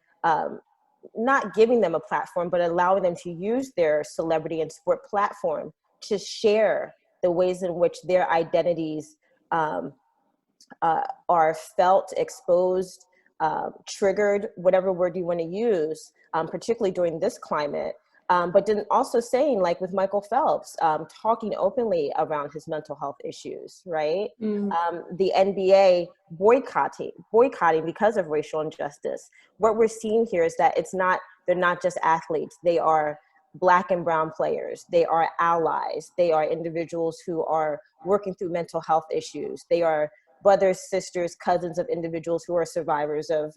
not giving them a platform, but allowing them to use their celebrity and sport platform to share the ways in which their identities are felt, exposed, triggered, whatever word you want to use, particularly during this climate. But then also saying, like with Michael Phelps, talking openly around his mental health issues, right? The NBA boycotting because of racial injustice. What we're seeing here is that they're not just athletes. They are Black and brown players. They are allies. They are individuals who are working through mental health issues. They are brothers, sisters, cousins of individuals who are survivors of,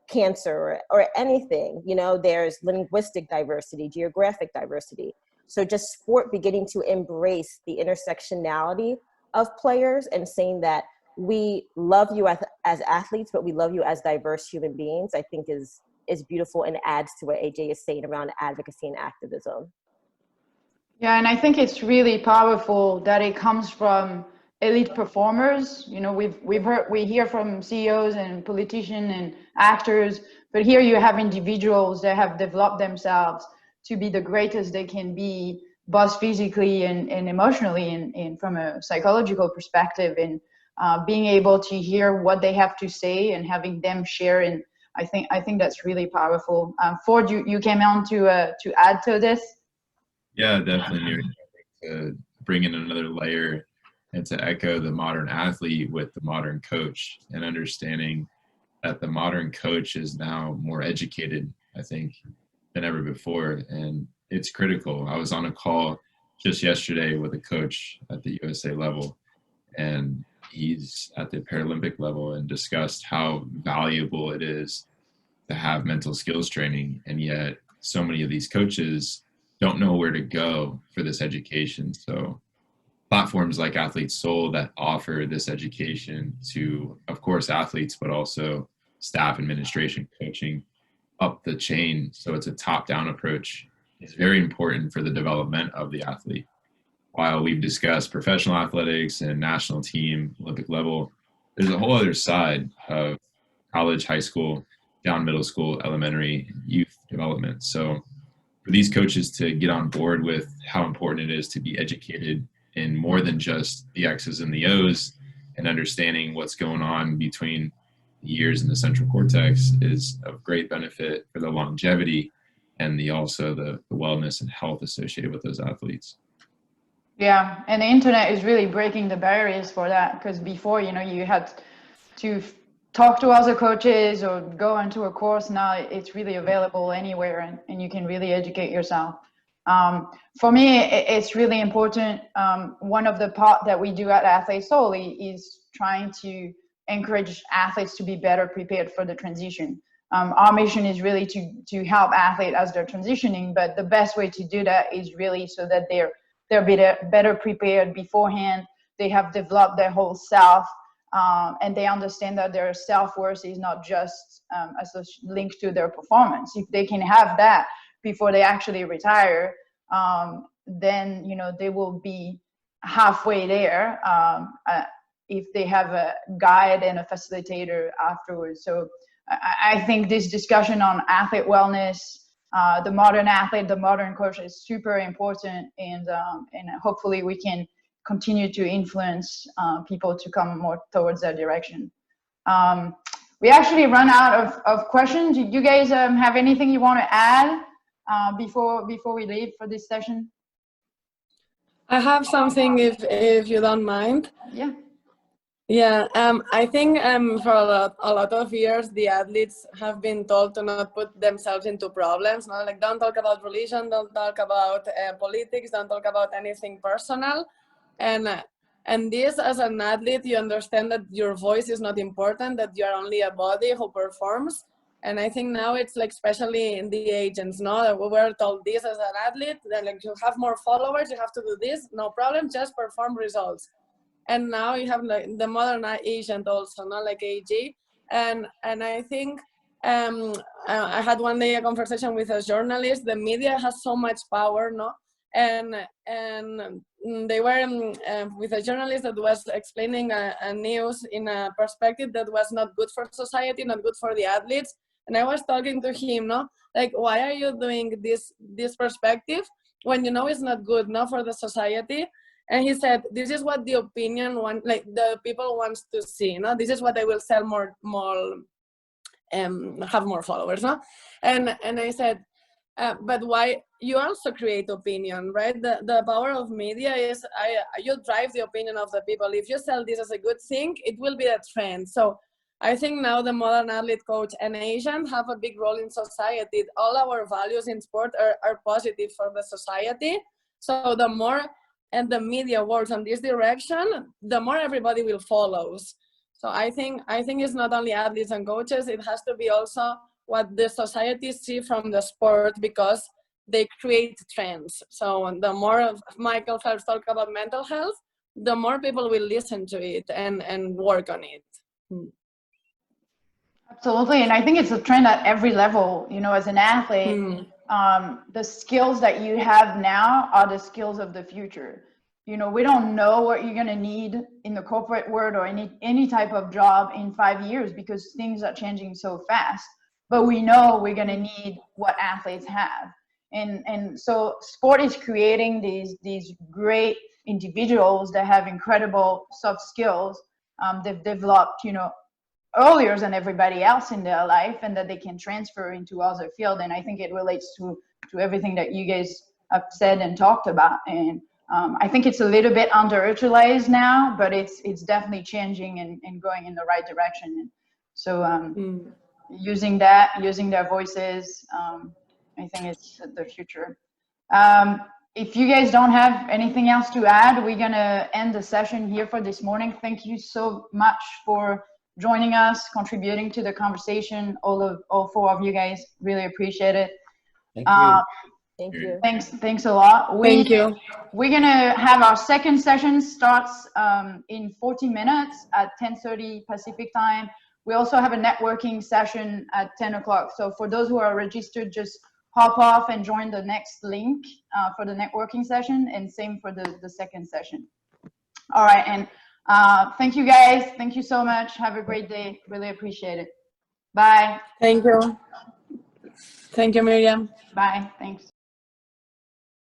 cancer or anything. There's linguistic diversity, geographic diversity. So just sport beginning to embrace the intersectionality of players and saying that we love you as athletes, but we love you as diverse human beings, I think is beautiful and adds to what AJ is saying around advocacy and activism. Yeah, and I think it's really powerful that it comes from elite performers. We hear from CEOs and politicians and actors, but here you have individuals that have developed themselves to be the greatest they can be, both physically and emotionally, and from a psychological perspective, and being able to hear what they have to say and having them share. And I think that's really powerful. Ford, you came on to add to this. Yeah, definitely, Miriam. To bring in another layer and to echo the modern athlete with the modern coach, and understanding that the modern coach is now more educated, I think, than ever before. And it's critical. I was on a call just yesterday with a coach at the USA level, and he's at the Paralympic level, and discussed how valuable it is to have mental skills training. And yet so many of these coaches don't know where to go for this education. So platforms like Athletes Soul that offer this education to, of course, athletes, but also staff, administration, coaching up the chain, so it's a top-down approach, is very important for the development of the athlete. While we've discussed professional athletics and national team, Olympic level, there's a whole other side of college, high school, down middle school, elementary, youth development. So for these coaches to get on board with how important it is to be educated in more than just the X's and the O's, and understanding what's going on between the ears and the central cortex, is of great benefit for the longevity and the wellness and health associated with those athletes. Yeah, and the internet is really breaking the barriers for that, because before, you had to talk to other coaches or go into a course. Now it's really available anywhere, and you can really educate yourself. For me, it's really important. One of the part that we do at Athletes Soul is trying to encourage athletes to be better prepared for the transition. Our mission is really to help athletes as they're transitioning, but the best way to do that is really so that they're better prepared beforehand. They have developed their whole self, and they understand that their self-worth is not just linked to their performance. If they can have that before they actually retire, then they will be halfway there if they have a guide and a facilitator afterwards. So I think this discussion on athlete wellness, the modern athlete, the modern coach, is super important, and hopefully we can continue to influence people to come more towards that direction. We actually run out of questions. Do you guys have anything you want to add before we leave for this session? I have something, if you don't mind. Yeah. Yeah, I think for a lot of years, the athletes have been told to not put themselves into problems. No? Like, don't talk about religion, don't talk about politics, don't talk about anything personal. And this, as an athlete, you understand that your voice is not important, that you are only a body who performs. And I think now it's like, especially in the agents, no, that we were told this as an athlete, that like, you have more followers, you have to do this, no problem, just perform results. And now you have like the modern agent also, not like AG. And I think I had one day a conversation with a journalist. The media has so much power, no? and they were with a journalist that was explaining a news in a perspective that was not good for society, not good for the athletes. And I was talking to him, no, like, why are you doing this perspective when you know it's not good, no, for the society? And he said, this is what the opinion want, like the people wants to see, no, this is what I will sell more, have more followers, no? And I said, but why? You also create opinion, right? The power of media is you drive the opinion of the people. If you sell this as a good thing, it will be a trend. So I think now the modern athlete, coach, and agent have a big role in society. All our values in sport are positive for the society. So the more and the media works on this direction, the more everybody will follow. So I think it's not only athletes and coaches, it has to be also what the society see from the sport, because they create trends. So the more Michael Phelps talk about mental health, the more people will listen to it and work on it. Absolutely, and I think it's a trend at every level. You know, as an athlete, the skills that you have now are the skills of the future. You know, we don't know what you're gonna need in the corporate world or any type of job in 5 years, because things are changing so fast. But we know we're gonna need what athletes have, and so sport is creating these great individuals that have incredible soft skills. They've developed, you know, earlier than everybody else in their life, and that they can transfer into other field. And I think it relates to everything that you guys have said and talked about. And I think it's a little bit underutilized now, but it's definitely changing and going in the right direction. And so using their voices, I think it's the future. If you guys don't have anything else to add, we're gonna end the session here for this morning. Thank you so much for joining us, contributing to the conversation. All four of you guys, really appreciate it. Thank you. Thank you. Thanks a lot. Thank you. We're gonna have our second session starts in 40 minutes at 10:30 Pacific time. We also have a networking session at 10 o'clock. So for those who are registered, just hop off and join the next link for the networking session, and same for the second session. All right, and thank you guys. Thank you so much. Have a great day. Really appreciate it. Bye. Thank you. Thank you, Miriam. Bye. Thanks.